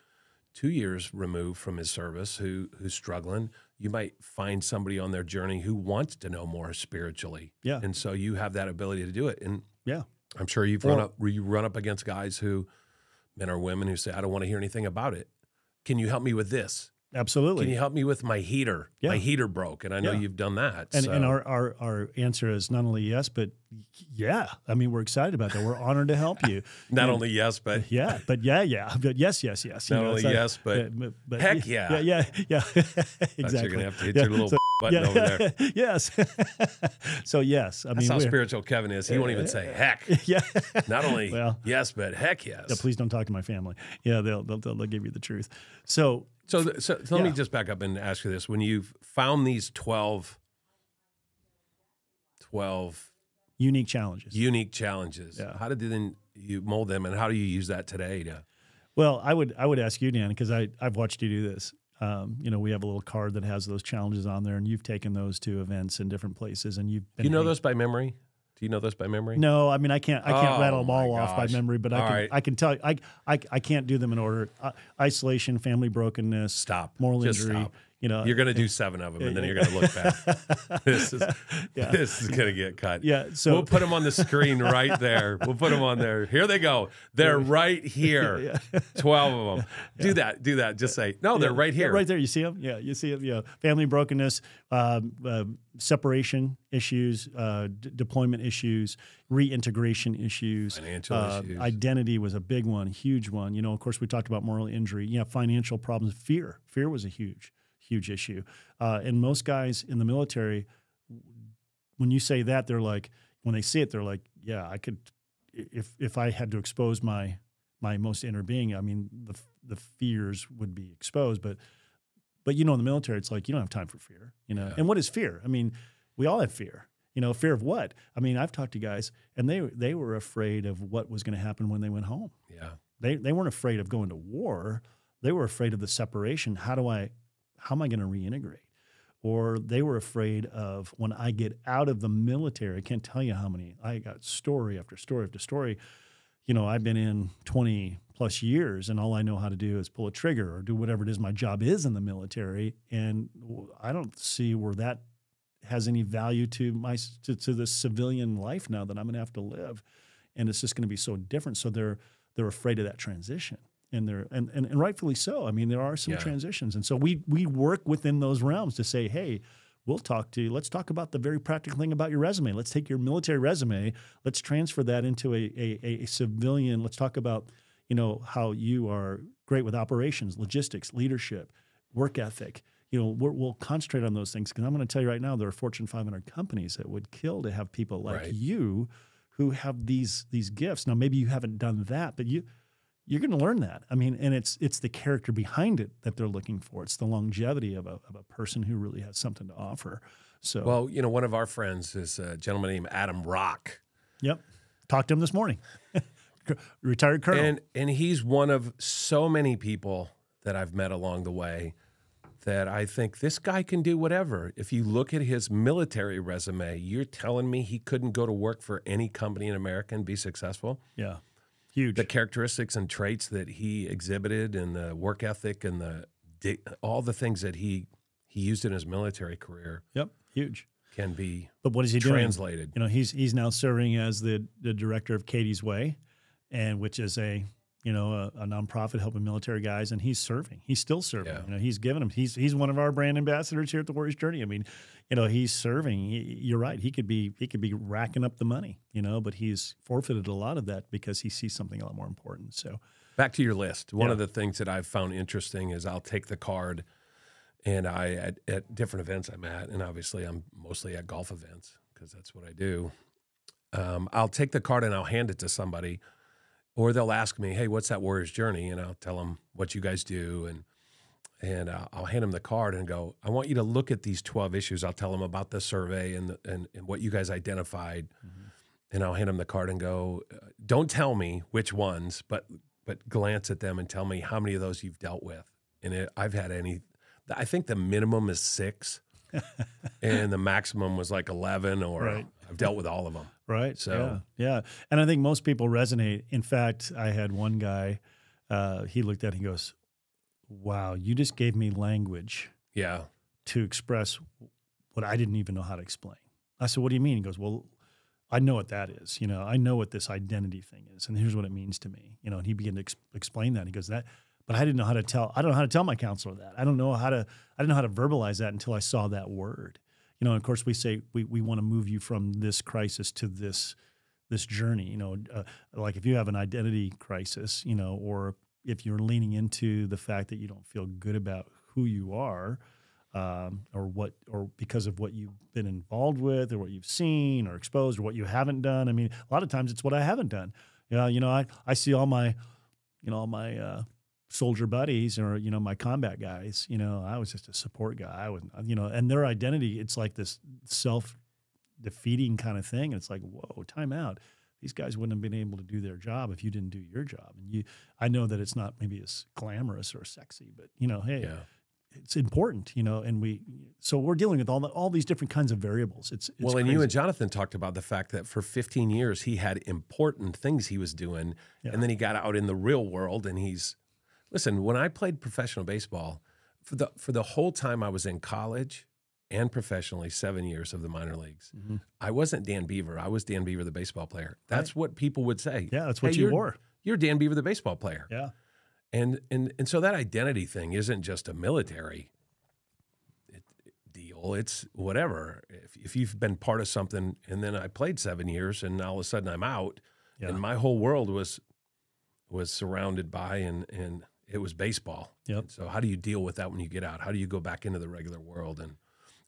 2 years removed from his service who's struggling. You might find somebody on their journey who wants to know more spiritually. Yeah. And so you have that ability to do it. And yeah, I'm sure you run up against guys who, men or women, who say, I don't want to hear anything about it. Can you help me with this? Absolutely. Can you help me with my heater? Yeah. My heater broke, and I know you've done that. And our answer is not only yes, but yeah. I mean, we're excited about that. We're honored to help you. Not only yes, but yeah. But yes. Not only yes, but heck yeah. Yeah. Exactly. You're gonna have to hit your little button over there. Yes. So yes. I mean, that's how spiritual Kevin is. He won't even say heck. Yeah. Not only yes, but heck yes. Yeah, please don't talk to my family. Yeah, they'll give you the truth. So let me just back up and ask you this. When you've found these 12 unique challenges, how did then you mold them, and how do you use that today? Well, I would ask you, Dan, because I've watched you do this. You know, we have a little card that has those challenges on there, and you've taken those to events in different places, and you've been. Do you know those by memory? Do you know those by memory? No, I mean, I can't rattle them all off by gosh. memory, but I can tell you, I can't do them in order. Isolation, family brokenness, Stop. moral Just injury. stop. You know, You're going to do 7 of them, and then you're going to look back. This is going to get cut. Yeah, so we'll put them on the screen right there. We'll put them on there. Here they go. They're right here. 12 of them. Do that. Just say, no, they're right here. Right there. You see them? Yeah, you see them. Yeah, family brokenness, separation issues, deployment issues, reintegration issues, financial issues. Identity was a big one, huge one. You know, of course, we talked about moral injury. Yeah, financial problems, fear. Fear was a huge issue. And most guys in the military, when you say that, they're like, when they see it, they're like, yeah, I could, if I had to expose my most inner being, I mean, the fears would be exposed. But you know, in the military, it's like, you don't have time for fear, you know? Yeah. And what is fear? I mean, we all have fear, you know, fear of what? I mean, I've talked to guys and they were afraid of what was going to happen when they went home. Yeah. They weren't afraid of going to war. They were afraid of the separation. How am I going to reintegrate? Or they were afraid of when I get out of the military, I can't tell you how many, I got story after story after story. You know, I've been in 20 plus years and all I know how to do is pull a trigger or do whatever it is my job is in the military. And I don't see where that has any value to the civilian life now that I'm going to have to live. And it's just going to be so different. So they're afraid of that transition. And and rightfully so. I mean, there are some transitions. And so we work within those realms to say, hey, let's talk about the very practical thing about your resume. Let's take your military resume. Let's transfer that into a civilian. Let's talk about, you know, how you are great with operations, logistics, leadership, work ethic. You know, we'll concentrate on those things because I'm going to tell you right now, there are Fortune 500 companies that would kill to have people like you who have these gifts. Now, maybe you haven't done that, but you're going to learn that. I mean, and it's the character behind it that they're looking for. It's the longevity of a person who really has something to offer. So, well, you know, one of our friends is a gentleman named Adam Rock. Yep. Talked to him this morning. Retired colonel. And he's one of so many people that I've met along the way that I think this guy can do whatever. If you look at his military resume, you're telling me he couldn't go to work for any company in America and be successful? Yeah. Huge. The characteristics and traits that he exhibited and the work ethic and all the things that he used in his military career. Yep, huge. Can be But what is he translated. doing? You know, he's now serving as the director of Katie's Way, and which is a nonprofit helping military guys, and he's serving. He's still serving. Yeah. You know, he's giving them. He's one of our brand ambassadors here at the Warriors Journey. I mean, you know, he's serving. You're right. He could be racking up the money, you know, but he's forfeited a lot of that because he sees something a lot more important. So back to your list. One of the things that I've found interesting is I'll take the card, and at different events I'm at, and obviously I'm mostly at golf events because that's what I do. I'll take the card and I'll hand it to somebody. Or they'll ask me, hey, what's that Warrior's Journey? And I'll tell them what you guys do. And I'll hand them the card and go, I want you to look at these 12 issues. I'll tell them about the survey and what you guys identified. Mm-hmm. And I'll hand them the card and go, don't tell me which ones, but glance at them and tell me how many of those you've dealt with. And I've had I think the minimum is 6. And the maximum was like 11, or I've dealt with all of them. Right. So yeah. And I think most people resonate. In fact, I had one guy, he looked at it and he goes, wow, you just gave me language to express what I didn't even know how to explain. I said, what do you mean? He goes, well, I know what that is. You know, I know what this identity thing is, and here's what it means to me. You know, and he began to explain that. He goes, but I didn't know how to tell. I don't know how to tell my counselor that. I didn't know how to verbalize that until I saw that word. You know, and of course we say we want to move you from this crisis to this journey. You know, like if you have an identity crisis, you know, or if you're leaning into the fact that you don't feel good about who you are, or because of what you've been involved with, or what you've seen or exposed, or what you haven't done. I mean, a lot of times it's what I haven't done. You know, I see all my soldier buddies, or, you know, my combat guys, you know, I was just a support guy. I was, you know, and their identity, it's like this self-defeating kind of thing. And it's like, whoa, time out. These guys wouldn't have been able to do their job if you didn't do your job. And I know that it's not maybe as glamorous or sexy, but, you know, hey, it's important, and so we're dealing with all these different kinds of variables. It's well, and crazy. you and Jonathan talked about the fact that for 15 years he had important things he was doing, and then he got out in the real world, and listen, when I played professional baseball, for the whole time I was in college and professionally, 7 years of the minor leagues, I wasn't Dan Boever. I was Dan Boever, the baseball player. That's what people would say. Yeah, that's what you were. You're Dan Boever, the baseball player. Yeah. And so that identity thing isn't just a military deal. It's whatever. If you've been part of something, and then I played 7 years, and all of a sudden I'm out, and my whole world was surrounded by and it was baseball. Yep. And so how do you deal with that when you get out? How do you go back into the regular world?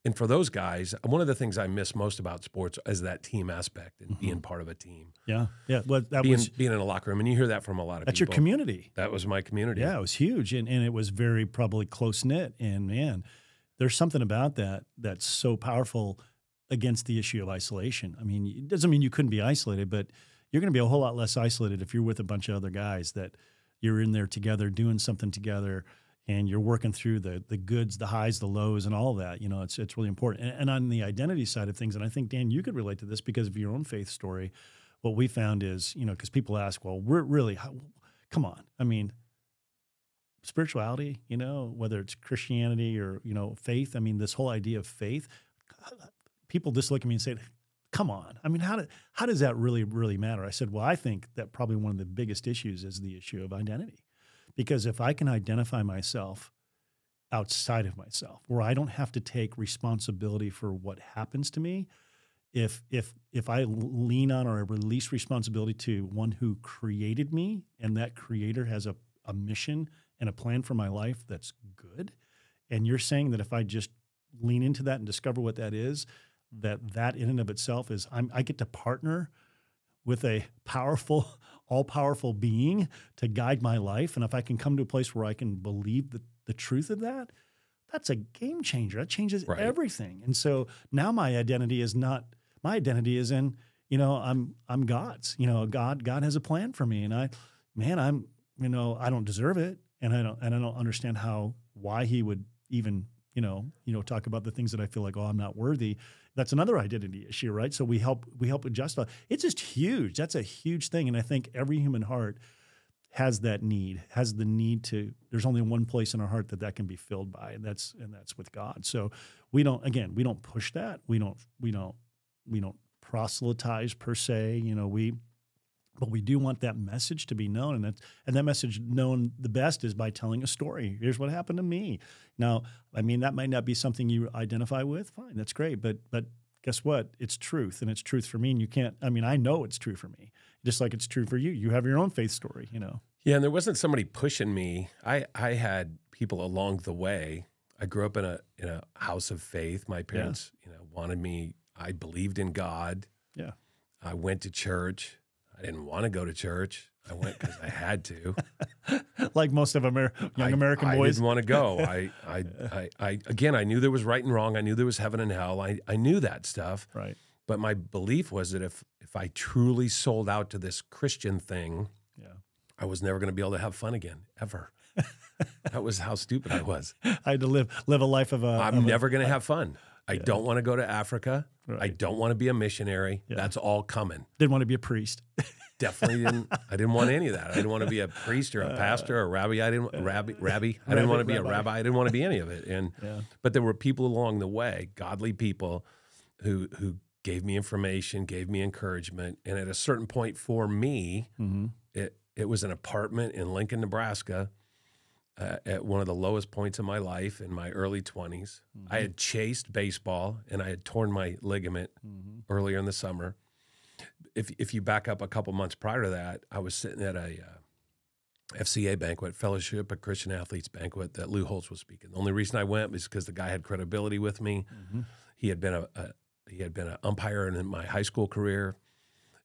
And for those guys, one of the things I miss most about sports is that team aspect and being part of a team. Yeah, yeah. Well, being in a locker room, and you hear that from a lot of people. That's your community. That was my community. Yeah, it was huge, and it was very probably close-knit. And, man, there's something about that that's so powerful against the issue of isolation. I mean, it doesn't mean you couldn't be isolated, but you're going to be a whole lot less isolated if you're with a bunch of other guys that you're in there together, doing something together, and you're working through the goods, the highs, the lows, and all of that. It's really important. And on the identity side of things, and I think, Dan, you could relate to this because of your own faith story, what we found is, because people ask, well, we're really, come on. I mean, spirituality, whether it's Christianity or, faith, I mean, this whole idea of faith, people just look at me and say, come on. I mean, how does that really, really matter? I said, well, I think that probably one of the biggest issues is the issue of identity. Because if I can identify myself outside of myself, where I don't have to take responsibility for what happens to me, if I lean on or release responsibility to one who created me, and that creator has a mission and a plan for my life that's good, and you're saying that if I just lean into that and discover what that is, that in and of itself is I get to partner with a powerful, all-powerful being to guide my life. And if I can come to a place where I can believe the truth of that, that's a game changer. That changes everything. And so now my identity is in, I'm God's. God has a plan for me. And I don't deserve it. And I don't understand why he would even, talk about the things that I feel like, I'm not worthy. That's another identity issue, right? So we help adjust. It's just huge. That's a huge thing. And I think every human heart has the need to, there's only one place in our heart that can be filled by, and that's with God. So we don't push that. We don't proselytize per se, but we do want that message to be known, and that message known the best is by telling a story. Here's what happened to me. Now, I mean, that might not be something you identify with. Fine, that's great, but guess what? It's truth, and it's truth for me. And you can't. I mean, I know it's true for me, just like it's true for you. You have your own faith story, Yeah, and there wasn't somebody pushing me. I had people along the way. I grew up in a house of faith. My parents, wanted me. I believed in God. Yeah, I went to church. I didn't want to go to church. I went because I had to. Like most of young American boys. I didn't want to go. I knew there was right and wrong. I knew there was heaven and hell. I knew that stuff. Right. But my belief was that if I truly sold out to this Christian thing, I was never going to be able to have fun again, ever. That was how stupid I was. I had to live a life of I'm never going to have fun. I don't want to go to Africa. Right. I don't want to be a missionary. Yeah. That's all coming. Didn't want to be a priest. Definitely didn't. I didn't want any of that. I didn't want to be a priest or a pastor or a rabbi. I didn't want to be a rabbi. I didn't want to be any of it. But there were people along the way, godly people, who gave me information, gave me encouragement. And at a certain point for me, it was an apartment in Lincoln, Nebraska, at one of the lowest points in my life in my early 20s. I had chased baseball, and I had torn my ligament earlier in the summer. If you back up a couple months prior to that, I was sitting at a FCA banquet, Fellowship of Christian Athletes banquet, that Lou Holtz was speaking. The only reason I went was because the guy had credibility with me. He had been an umpire in my high school career.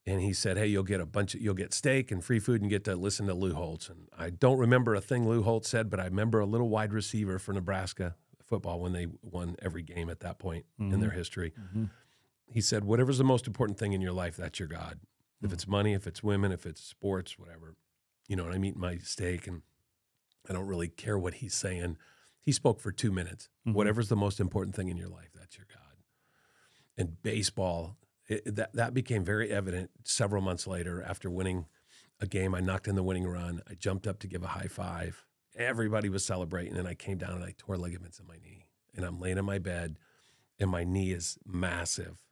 And he said, hey, you'll get steak and free food and get to listen to Lou Holtz. And I don't remember a thing Lou Holtz said, but I remember a little wide receiver for Nebraska football when they won every game at that point in their history. He said, whatever's the most important thing in your life, that's your God. If it's money, if it's women, if it's sports, whatever. And I'm eating my steak, and I don't really care what he's saying. He spoke for 2 minutes. Whatever's the most important thing in your life, that's your God. And baseball, that became very evident several months later after winning a game. I knocked in the winning run. I jumped up to give a high five. Everybody was celebrating, and I came down and I tore ligaments in my knee. And I'm laying in my bed, and my knee is massive.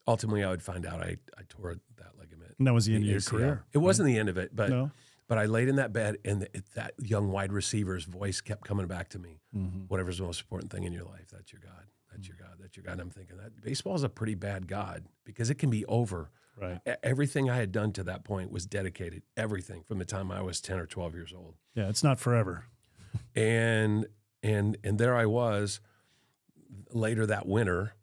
Ultimately, I would find out I tore that ligament. And that was the end of your career. It wasn't the end of it, but I laid in that bed, and that young wide receiver's voice kept coming back to me. Whatever's the most important thing in your life, that's your God. That's your God. That's your God. And I'm thinking that baseball is a pretty bad God because it can be over. Right. Everything I had done to that point was dedicated. Everything from the time I was 10 or 12 years old. Yeah, it's not forever. And there I was later that winter,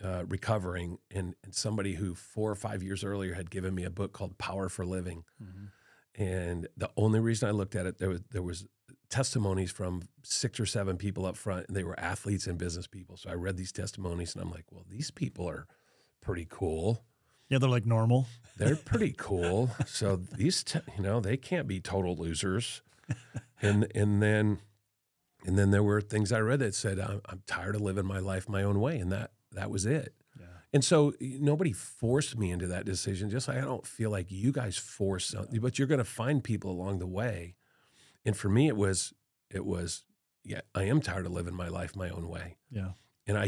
recovering, and somebody who 4 or 5 years earlier had given me a book called Power for Living. And the only reason I looked at it, there was testimonies from 6 or 7 people up front, and they were athletes and business people. So I read these testimonies, and I'm like, well, these people are pretty cool. Yeah, they're like normal. They're pretty cool. So these, they can't be total losers. And then there were things I read that said, I'm tired of living my life my own way, and that was it. Yeah. And so nobody forced me into that decision, just like I don't feel like you guys force something, but you're going to find people along the way. And for me, it was, yeah, I am tired of living my life my own way. Yeah. And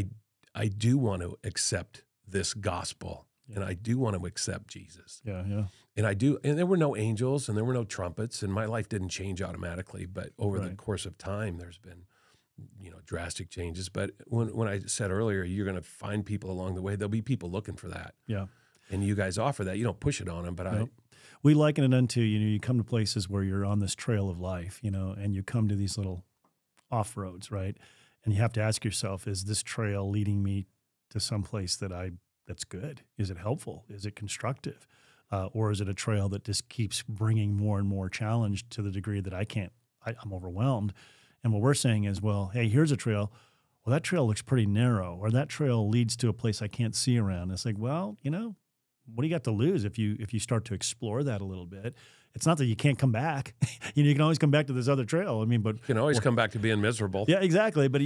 I do want to accept this gospel, and I do want to accept Jesus. Yeah, yeah. And I do, and there were no angels and there were no trumpets, and my life didn't change automatically. But over the course of time, there's been, drastic changes. But when I said earlier, you're going to find people along the way, there'll be people looking for that. Yeah. And you guys offer that. You don't push it on them, but we liken it unto, you come to places where you're on this trail of life, and you come to these little off-roads, right? And you have to ask yourself, is this trail leading me to some place that's good? Is it helpful? Is it constructive? Or is it a trail that just keeps bringing more and more challenge to the degree that I'm overwhelmed? And what we're saying is, well, hey, here's a trail. Well, that trail looks pretty narrow, or that trail leads to a place I can't see around. It's like, well, what do you got to lose if you start to explore that a little bit? It's not that you can't come back. You can always come back to this other trail. But you can always come back to being miserable. Yeah, exactly. But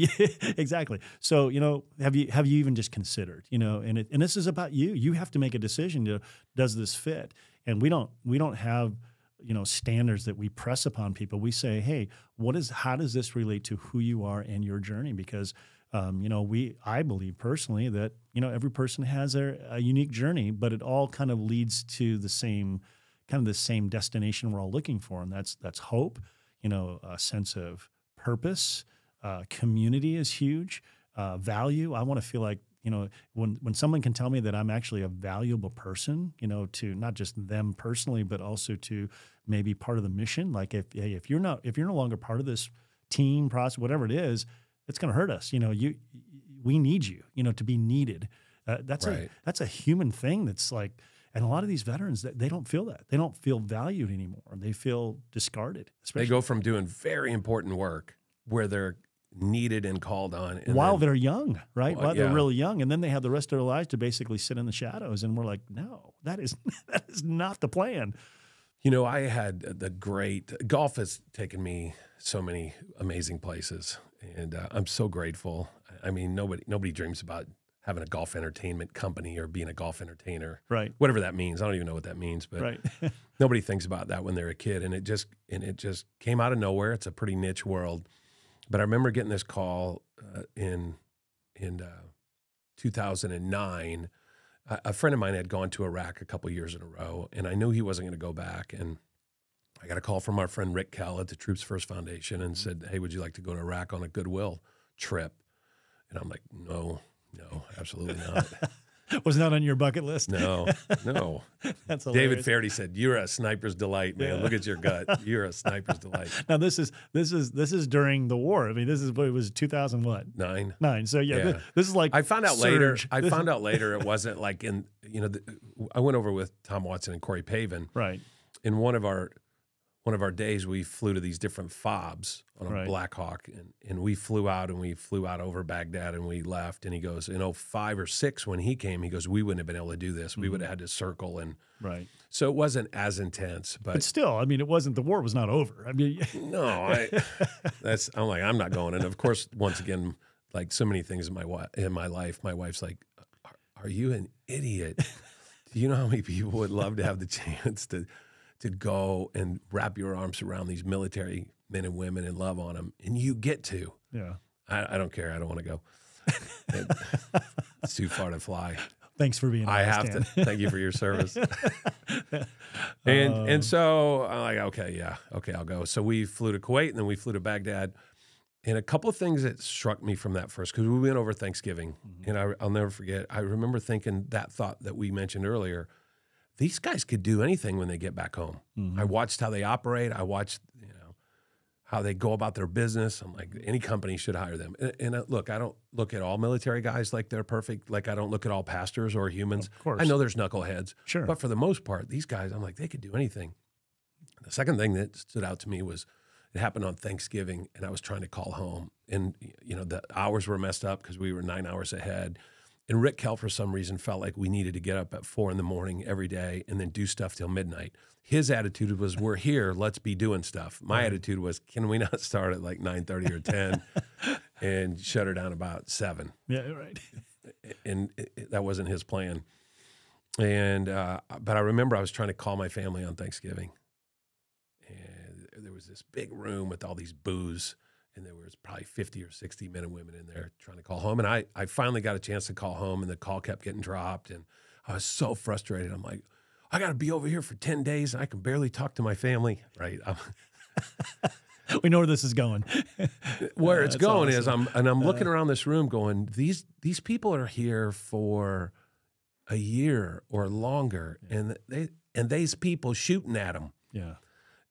exactly. So have you even just considered? And this is about you. You have to make a decision. Does this fit? And we don't have standards that we press upon people. We say, hey, how does this relate to who you are and your journey? Because I believe personally that, every person has a unique journey, but it all kind of leads to the same destination we're all looking for. And that's hope, a sense of purpose, community is huge, value. I want to feel like, when someone can tell me that I'm actually a valuable person, to not just them personally, but also to maybe part of the mission. Like if you're no longer part of this team process, whatever it is, it's going to hurt us. We need you, to be needed. That's a human thing. That's like, and a lot of these veterans, they don't feel that. They don't feel valued anymore. They feel discarded. They go from doing very important work where they're needed and called on. And while they're young, right? While they're really young. And then they have the rest of their lives to basically sit in the shadows. And we're like, no, that is not the plan. I had golf has taken me so many amazing places, and I'm so grateful. I mean, nobody dreams about having a golf entertainment company or being a golf entertainer, right? Whatever that means. I don't even know what that means, but nobody thinks about that when they're a kid. And it just came out of nowhere. It's a pretty niche world. But I remember getting this call in 2009. A friend of mine had gone to Iraq a couple years in a row, and I knew he wasn't going to go back. And I got a call from our friend Rick Kell at the Troops First Foundation and said, hey, would you like to go to Iraq on a goodwill trip? And I'm like, no, absolutely not. Was not on your bucket list? No. That's hilarious. David Fairty said, "You're a sniper's delight, man. Yeah. Look at your gut. You're a sniper's delight." Now this is during the war. I mean, it was 2000 what? 9. So yeah. This is like I found out surge. later. I found out later it wasn't like I went over with Tom Watson and Corey Pavin. Right. In one of our one of our days, we flew to these different fobs on a Black Hawk, and we flew out over Baghdad, and we left. And he goes, in 05 or 06 when he came, he goes, we wouldn't have been able to do this. We would have had to circle, and so it wasn't as intense. But still, I mean, it wasn't. The war was not over. I mean, no, I'm like, I'm not going. And of course, once again, like so many things in my life, my wife's like, are you an idiot? Do you know how many people would love to have the chance to go and wrap your arms around these military men and women and love on them, and you get to. Yeah. I don't care. I don't want to go. It's too far to fly. Thanks for being honest, I have to. Thank you for your service. And so I'm like, okay, I'll go. So we flew to Kuwait, and then we flew to Baghdad. And a couple of things that struck me from that first, because we went over Thanksgiving, and I'll never forget. I remember thinking that thought that we mentioned earlier. These guys could do anything when they get back home. I watched how they operate. I watched, how they go about their business. I'm like, any company should hire them. And look, I don't look at all military guys like they're perfect. Like I don't look at all pastors or humans. Of course. I know there's knuckleheads. Sure. But for the most part, these guys, I'm like, they could do anything. The second thing that stood out to me was it happened on Thanksgiving, and I was trying to call home. And, the hours were messed up because we were 9 hours ahead. And Rick Kell, for some reason, felt like we needed to get up at 4 a.m. every day and then do stuff till midnight. His attitude was, we're here, let's be doing stuff. My attitude was, can we not start at like 9:30 or 10 and shut her down about 7? Yeah, right. And that wasn't his plan. And but I remember I was trying to call my family on Thanksgiving. And there was this big room with all these booths. And there was probably 50 or 60 men and women in there trying to call home. And I finally got a chance to call home, and the call kept getting dropped. And I was so frustrated. I'm like, I got to be over here for 10 days, and I can barely talk to my family. Right? We know where this is going. Where it's going awesome. I'm looking around this room going, these people are here for a year or longer, and these people shooting at them. Yeah.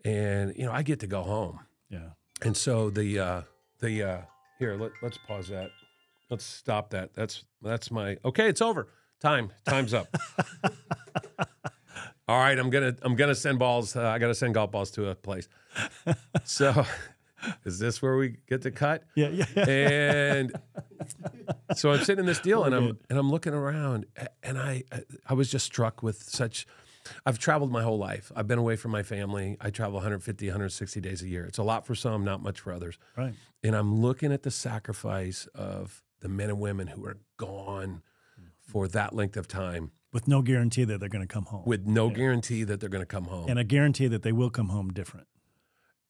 And, I get to go home. Yeah. And so here, let's pause that. Let's stop that. That's my, okay, it's over. Time's up. All right, I'm gonna send balls. I gotta send golf balls to a place. So, is this where we get to cut? Yeah. And so I'm sitting in this deal, and I'm looking around, and I was just struck with such. I've traveled my whole life. I've been away from my family. I travel 150, 160 days a year. It's a lot for some, not much for others. Right. And I'm looking at the sacrifice of the men and women who are gone for that length of time. With no guarantee that they're going to come home. With no guarantee that they're going to come home. And a guarantee that they will come home different.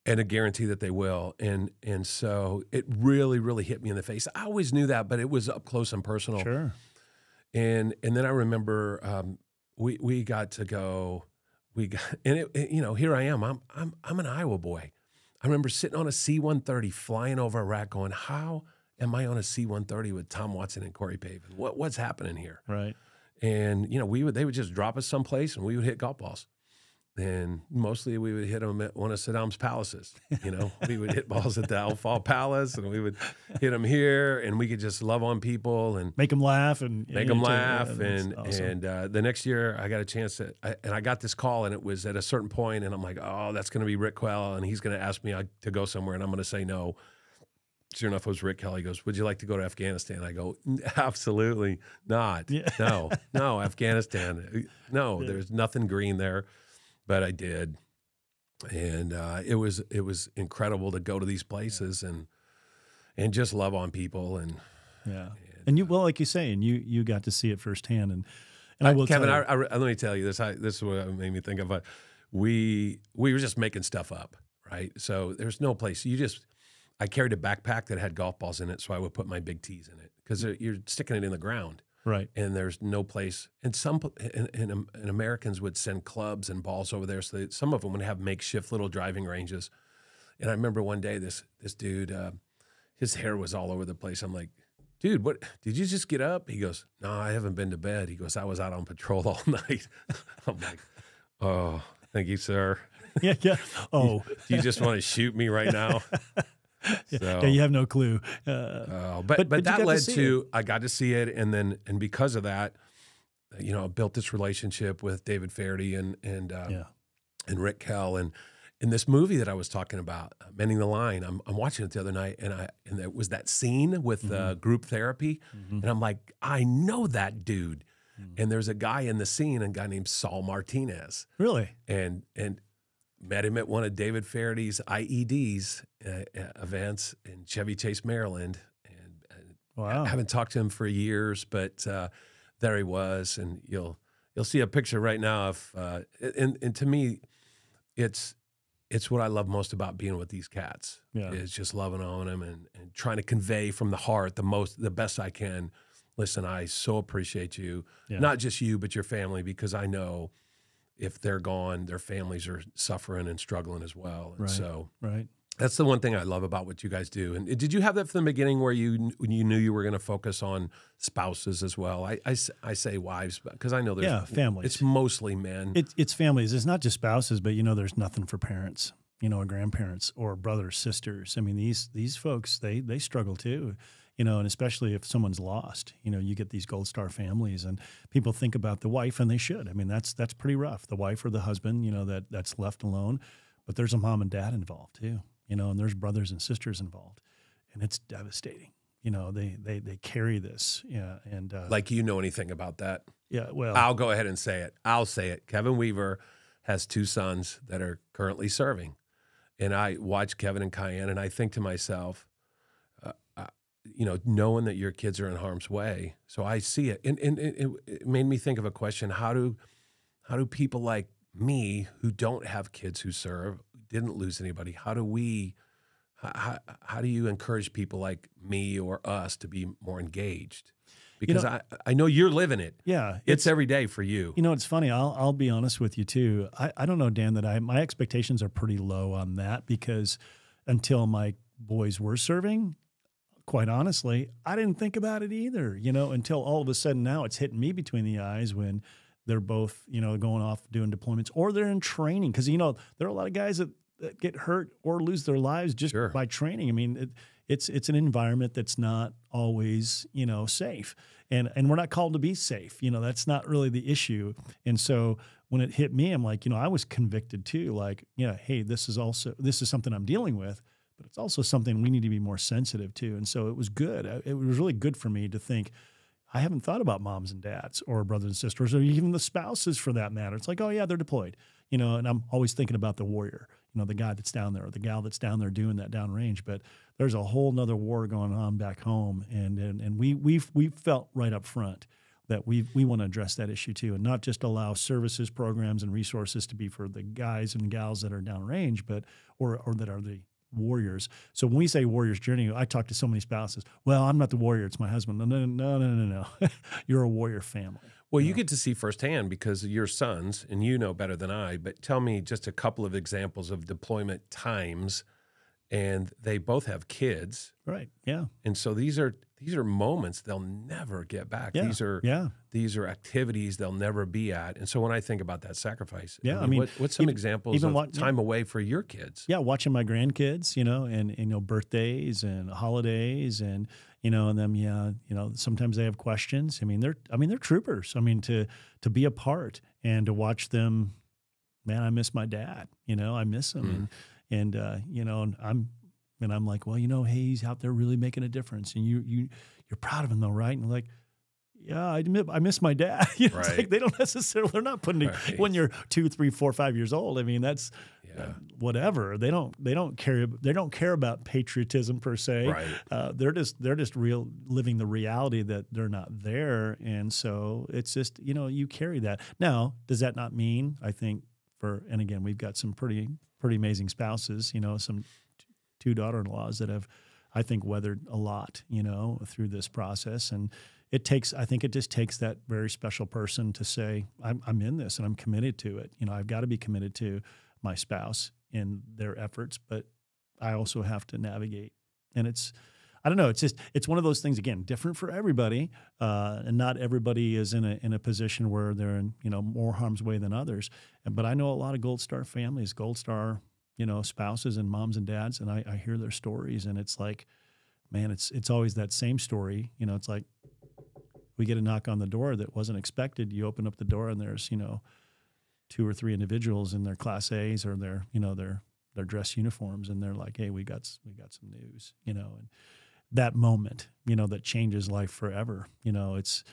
And a guarantee that they will. And so it really, really hit me in the face. I always knew that, but it was up close and personal. Sure. And then I remember we got to go. Here I am. I'm an Iowa boy. I remember sitting on a C-130 flying over Iraq going, how am I on a C-130 with Tom Watson and Corey Pavin? What's happening here? Right. And, they would just drop us someplace and we would hit golf balls. And mostly we would hit them at one of Saddam's palaces. We would hit balls at the Al Fall Palace, and we would hit them here, and we could just love on people and make them laugh and awesome. And the next year I got a chance I got this call, and it was at a certain point, and I'm like, oh, that's going to be Rick Kell, and he's going to ask me to go somewhere, and I'm going to say no. Sure enough, it was Rick Kell. He goes, would you like to go to Afghanistan? I go, absolutely not. Yeah. No, Afghanistan. No, there's nothing green there. But I did, and it was incredible to go to these places and just love on people and you like you say, and you got to see it firsthand. And I will, Kevin, let me tell you this. This is what it made me think of. We were just making stuff up, right? So there's no place. I carried a backpack that had golf balls in it, so I would put my big tees in it because you're sticking it in the ground. Right. And there's no place. And and Americans would send clubs and balls over there. So some of them would have makeshift little driving ranges. And I remember one day this dude, his hair was all over the place. I'm like, dude, what, did you just get up? He goes, no, I haven't been to bed. He goes, I was out on patrol all night. I'm like, oh, thank you, sir. Yeah. Oh. You just want to shoot me right now? So, you have no clue. But that led to I got to see it, and because of that, I built this relationship with David Faherty and Rick Kell, and in this movie that I was talking about, Mending the Line, I'm watching it the other night, and it was that scene with group therapy, and I'm like, I know that dude. And there's a guy in the scene, a guy named Saul Martinez. Really? And met him at one of David Faraday's IEDs events in Chevy Chase, Maryland. And Wow. I haven't talked to him for years, but there he was. And you'll see a picture right now of and to me, it's what I love most about being with these cats. Yeah. Is just loving on them and trying to convey from the heart the best I can. Listen, I so appreciate you, not just you, but your family, because I know if they're gone, their families are suffering and struggling as well. And so that's the one thing I love about what you guys do. And did you have that from the beginning where you knew you were going to focus on spouses as well? I say wives because I know there's families. It's mostly men. It's families. It's not just spouses, but there's nothing for parents, or grandparents or brothers, sisters. I mean, these folks, they struggle too. And especially if someone's lost, you get these Gold Star families, and people think about the wife, and they should. I mean, that's pretty rough. The wife or the husband, that's left alone, but there's a mom and dad involved too, and there's brothers and sisters involved, and it's devastating. They carry this, and like anything about that? Yeah, well, I'll go ahead and say it. I'll say it. Kevin Weaver has 2 sons that are currently serving, and I watch Kevin and Cayenne, and I think to myself, knowing that your kids are in harm's way. So I see it. And it made me think of a question. How do people like me who don't have kids who serve, didn't lose anybody, how do you encourage people like me or us to be more engaged? Because I know you're living it. Yeah. It's every day for you. It's funny. I'll be honest with you too. I don't know, Dan, that my expectations are pretty low on that, because until my boys were serving, quite honestly, I didn't think about it either, until all of a sudden now it's hitting me between the eyes when they're both, going off doing deployments, or they're in training. Because, there are a lot of guys that get hurt or lose their lives just by training. I mean, it's an environment that's not always, safe. And we're not called to be safe. That's not really the issue. And so when it hit me, I'm like, I was convicted too. Like, hey, this is something I'm dealing with, but it's also something we need to be more sensitive to. And so it was good. It was really good for me to think, I haven't thought about moms and dads or brothers and sisters or even the spouses for that matter. It's like, oh yeah, they're deployed, and I'm always thinking about the warrior, the guy that's down there or the gal that's down there doing that downrange. But there's a whole nother war going on back home. And we felt right up front that we want to address that issue too, and not just allow services, programs, and resources to be for the guys and gals that are downrange, but or that are the warriors. So when we say warrior's journey, I talk to so many spouses. Well, I'm not the warrior; it's my husband. No. You're a warrior family. Well, you get to see firsthand because your sons, and you know better than I. But tell me just a couple of examples of deployment times, and they both have kids, right? Yeah. And so these are moments they'll never get back. Yeah. These are activities they'll never be at. And so when I think about that sacrifice, I mean what's some examples of time away for your kids? Yeah, watching my grandkids, and birthdays and holidays, and and them, sometimes they have questions. I mean, they're troopers. I mean, to be a part and to watch them, man, I miss my dad. I miss him, and I'm like, well, hey, he's out there really making a difference, and you're proud of him though, right? And like, yeah, I miss my dad. It's like they're not putting it when you're 2, 3, 4, 5 years old. I mean, that's whatever. They don't care about patriotism per se. Right. They're just living the reality that they're not there, and so it's just you carry that. Now, does that not mean and again, we've got some pretty amazing spouses. Some 2 daughter-in-laws that have, I think, weathered a lot, through this process. And it just takes that very special person to say, I'm in this and I'm committed to it. I've got to be committed to my spouse in their efforts, but I also have to navigate. And I don't know, it's one of those things, again, different for everybody. And not everybody is in a position where they're in, more harm's way than others. But I know a lot of Gold Star families, Gold Star spouses and moms and dads, and I hear their stories, and it's like, man, it's always that same story. It's like we get a knock on the door that wasn't expected. You open up the door, and there's 2 or 3 individuals in their Class A's or their, their dress uniforms, and they're like, "Hey, we got some news," and that moment, that changes life forever. It's,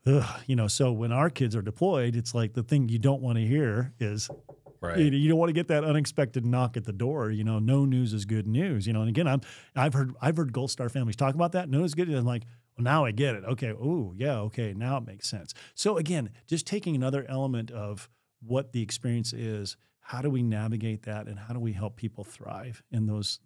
so when our kids are deployed, it's like the thing you don't want to hear is, Right. You don't want to get that unexpected knock at the door. No news is good news. And again, I've heard Gold Star families talk about that. No news is good. And I'm like, well, now I get it. Okay. Oh, yeah. Okay. Now it makes sense. So again, just taking another element of what the experience is, how do we navigate that, and how do we help people thrive in those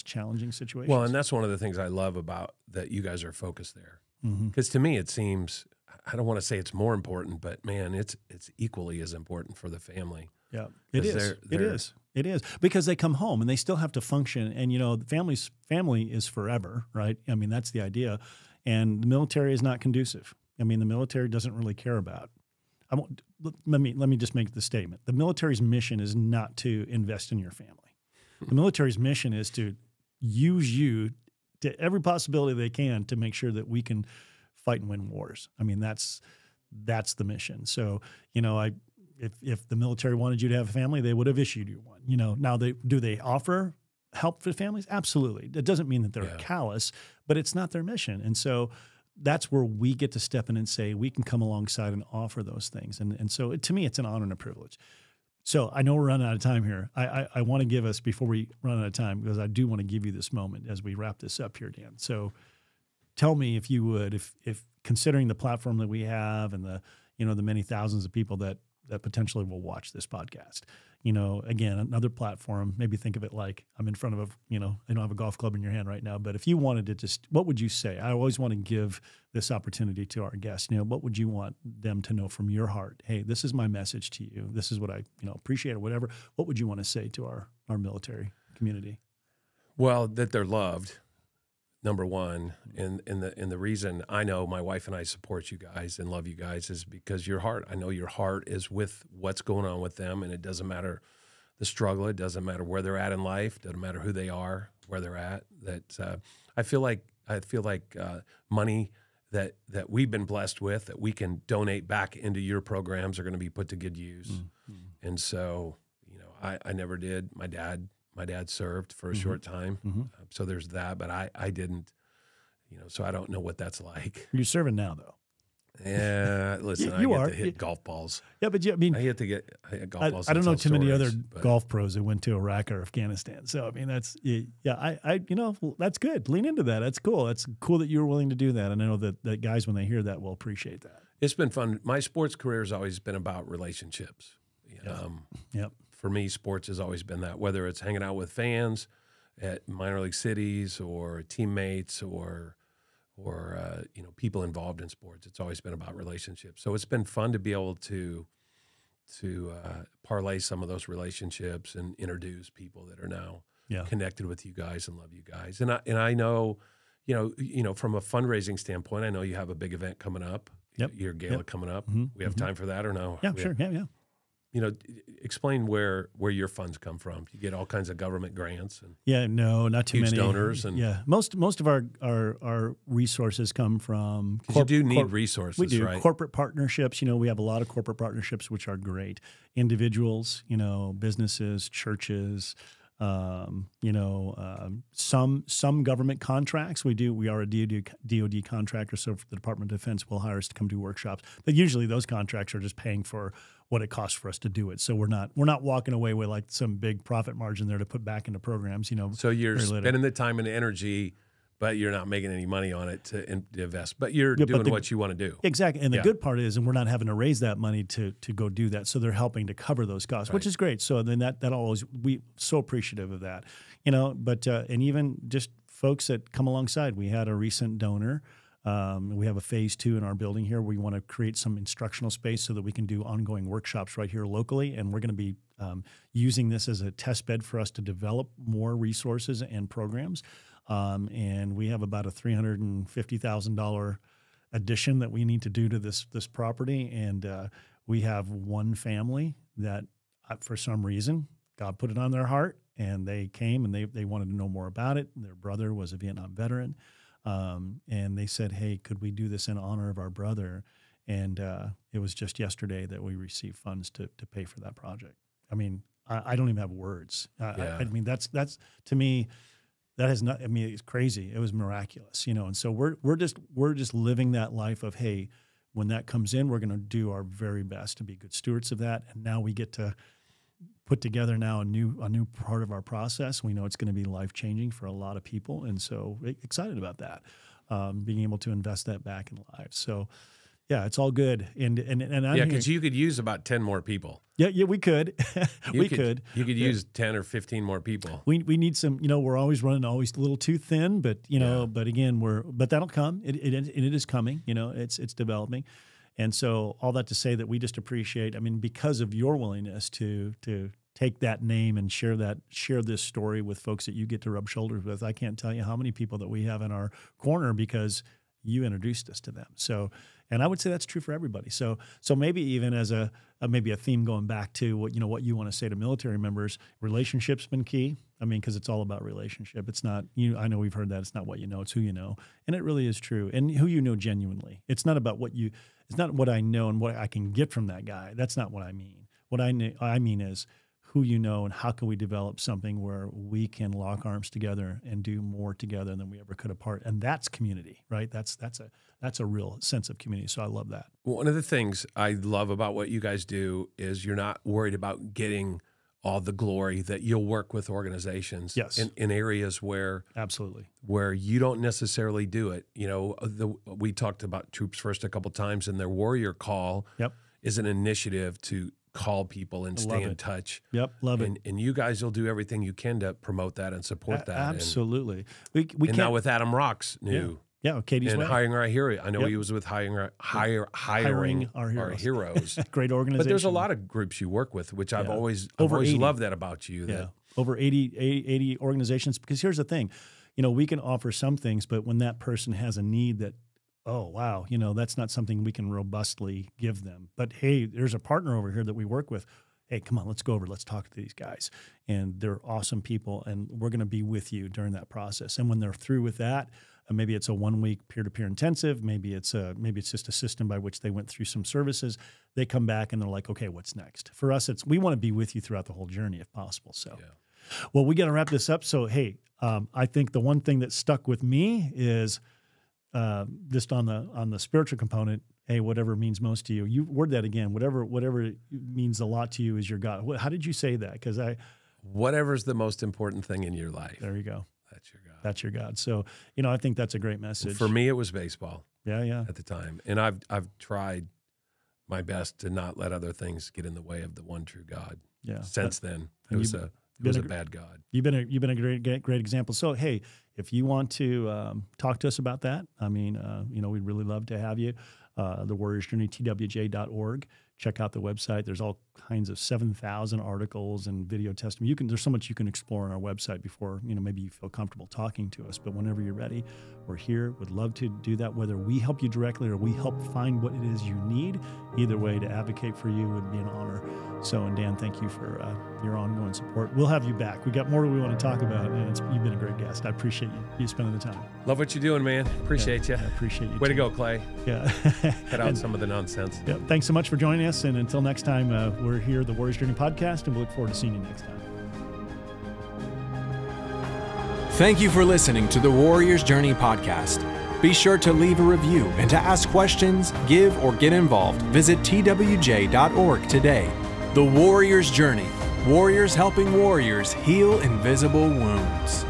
challenging situations? Well, and that's one of the things I love about that you guys are focused there. Because to me, it seems, I don't want to say it's more important, but man, it's equally as important for the family. Yeah, it is. It is because they come home and they still have to function. And, the family is forever, right? I mean, that's the idea. And the military is not conducive. I mean, the military doesn't really care about. Let me just make the statement. The military's mission is not to invest in your family. The military's mission is to use you to every possibility they can to make sure that we can fight and win wars. I mean, that's the mission. So, if the military wanted you to have a family, they would have issued you one. Now do they offer help for families? Absolutely. It doesn't mean that they're callous, but it's not their mission. And so that's where we get to step in and say we can come alongside and offer those things. And so to me, it's an honor and a privilege. So I know we're running out of time here. I want to give us, before we run out of time, because I do want to give you this moment as we wrap this up here, Dan. So tell me, if you would, if considering the platform that we have and the many thousands of people that potentially will watch this podcast, again, another platform, maybe think of it like I'm in front of I don't have a golf club in your hand right now, but if you wanted to just, what would you say? I always want to give this opportunity to our guests. What would you want them to know from your heart? Hey, this is my message to you. This is what I, appreciate or whatever. What would you want to say to our military community? Well, that they're loved, number one, and the reason I know my wife and I support you guys and love you guys is because I know your heart is with what's going on with them, and it doesn't matter the struggle, it doesn't matter where they're at in life, doesn't matter who they are, where they're at. That I feel like money that we've been blessed with that we can donate back into your programs are going to be put to good use. Mm-hmm. And so, I never did. My dad served for a short time. So there's that, but I didn't, so I don't know what that's like. You're serving now, though. Yeah, listen, I get to hit golf balls. Yeah, but I hit golf balls. I don't know too many other golf pros that went to Iraq or Afghanistan. So, I mean, that's, that's good. Lean into that. That's cool. That's cool that you were willing to do that. And I know that guys, when they hear that, will appreciate that. It's been fun. My sports career has always been about relationships. Yep. For me, sports has always been that, whether it's hanging out with fans at minor league cities or teammates or people involved in sports. It's always been about relationships. So it's been fun to be able to parlay some of those relationships and introduce people that are now connected with you guys and love you guys. And I know, from a fundraising standpoint, I know you have a big event coming up. Yep. Your gala coming up. Mm-hmm. We have time for that or no? Yeah, sure. Yeah. Explain where your funds come from. You get all kinds of government grants and no, not too many donors, and most of our resources come from. You do need resources. We do, right? Corporate partnerships. We have a lot of corporate partnerships, which are great. Individuals, businesses, churches. Some government contracts. We are a DOD contractor, so the Department of Defense will hire us to come do workshops. But usually those contracts are just paying for what it costs for us to do it. So we're not walking away with like some big profit margin there to put back into programs. So you're spending the time and the energy, but you're not making any money on it to invest. But you're doing what you want to do. Exactly. And the good part is, and we're not having to raise that money to go do that. So they're helping to cover those costs, which is great. So then that always, we so appreciative of that, but, and even just folks that come alongside. We had a recent donor. We have a phase 2 in our building here. We want to create some instructional space so that we can do ongoing workshops right here locally. And we're going to be using this as a test bed for us to develop more resources and programs. And we have about a $350,000 addition that we need to do to this property. And we have one family that, for some reason, God put it on their heart, and they came and they wanted to know more about it. Their brother was a Vietnam veteran. And they said, hey, could we do this in honor of our brother? And it was just yesterday that we received funds to pay for that project. I mean, I don't even have words. I mean, that's to me, that has not. I mean, it's crazy. It was miraculous, you know. And so we're just living that life of, hey, when that comes in, we're going to do our very best to be good stewards of that. And now we get to put together now a new part of our process. We know it's going to be life changing for a lot of people, and so excited about that. Being able to invest that back in lives. So. Yeah, it's all good, and because you could use about 10 more people. Yeah, we could, You could use 10 or 15 more people. We need some. You know, we're always running a little too thin, but but again, but that'll come. It is coming. You know, it's developing, and so all that to say that we just appreciate. I mean, because of your willingness to take that name and share this story with folks that you get to rub shoulders with. I can't tell you how many people that we have in our corner because you introduced us to them. So. And I would say that's true for everybody. So maybe even as maybe a theme going back to what you want to say to military members, relationships been key. I mean, because it's all about relationship. It's not I know we've heard that it's not what you know, it's who you know, and it really is true. And who you know genuinely. It's not about it's not what I know and what I can get from that guy. That's not what I mean. What I mean is who you know and how can we develop something where we can lock arms together and do more together than we ever could apart. And that's community, right? That's a real sense of community. So I love that. One of the things I love about what you guys do is you're not worried about getting all the glory, that you'll work with organizations in areas where absolutely where you don't necessarily do it. You know, we talked about Troops First a couple times, and their Warrior Call is an initiative to call people and stay in touch. Yep, love it. And you guys will do everything you can to promote that and support that. Absolutely. We now with Adam Rock's new. Yeah, Katie's and way. Hiring Our Hero. I know he was with hiring our heroes. Great organization. But there's a lot of groups you work with, which I've always loved that about you. Yeah, over 80 organizations. Because here's the thing, we can offer some things, but when that person has a need that, oh, wow, that's not something we can robustly give them. But hey, there's a partner over here that we work with. Hey, come on, let's go over. Let's talk to these guys. And they're awesome people, and we're going to be with you during that process. And when they're through with that, maybe it's a 1-week peer-to-peer intensive. Maybe it's just a system by which they went through some services. They come back and they're like, okay, what's next? For us, we want to be with you throughout the whole journey if possible. So, well, we got to wrap this up. So, hey, I think the one thing that stuck with me is just on the spiritual component. Hey, whatever means most to you. You word that again. Whatever means a lot to you is your God. How did you say that? Because whatever's the most important thing in your life. There you go. That's your God. That's your God. So, I think that's a great message. For me, it was baseball. Yeah. At the time. And I've tried my best to not let other things get in the way of the one true God. Yeah. Since then, it was a bad God. You've been a great example. So, hey, if you want to talk to us about that, I mean, we'd really love to have you. The Warriors Journey, TWJ.org. Check out the website. There's all kinds of 7,000 articles and video testimony. There's so much you can explore on our website before, maybe you feel comfortable talking to us. But whenever you're ready, we're here. Would love to do that, whether we help you directly or we help find what it is you need. Either way, to advocate for you would be an honor. So, and Dan, thank you for your ongoing support. We'll have you back. We got more we want to talk about, and you've been a great guest. I appreciate you spending the time. Love what you're doing, man. Appreciate you. I appreciate you. Way to go, Clay. Yeah. Cut out some of the nonsense. Yeah. Thanks so much for joining us. And until next time, we're here, the Warriors Journey podcast, and we look forward to seeing you next time. Thank you for listening to the Warriors Journey podcast. Be sure to leave a review, and to ask questions, give, or get involved, visit TWJ.org today. The Warriors Journey. Warriors helping warriors heal invisible wounds.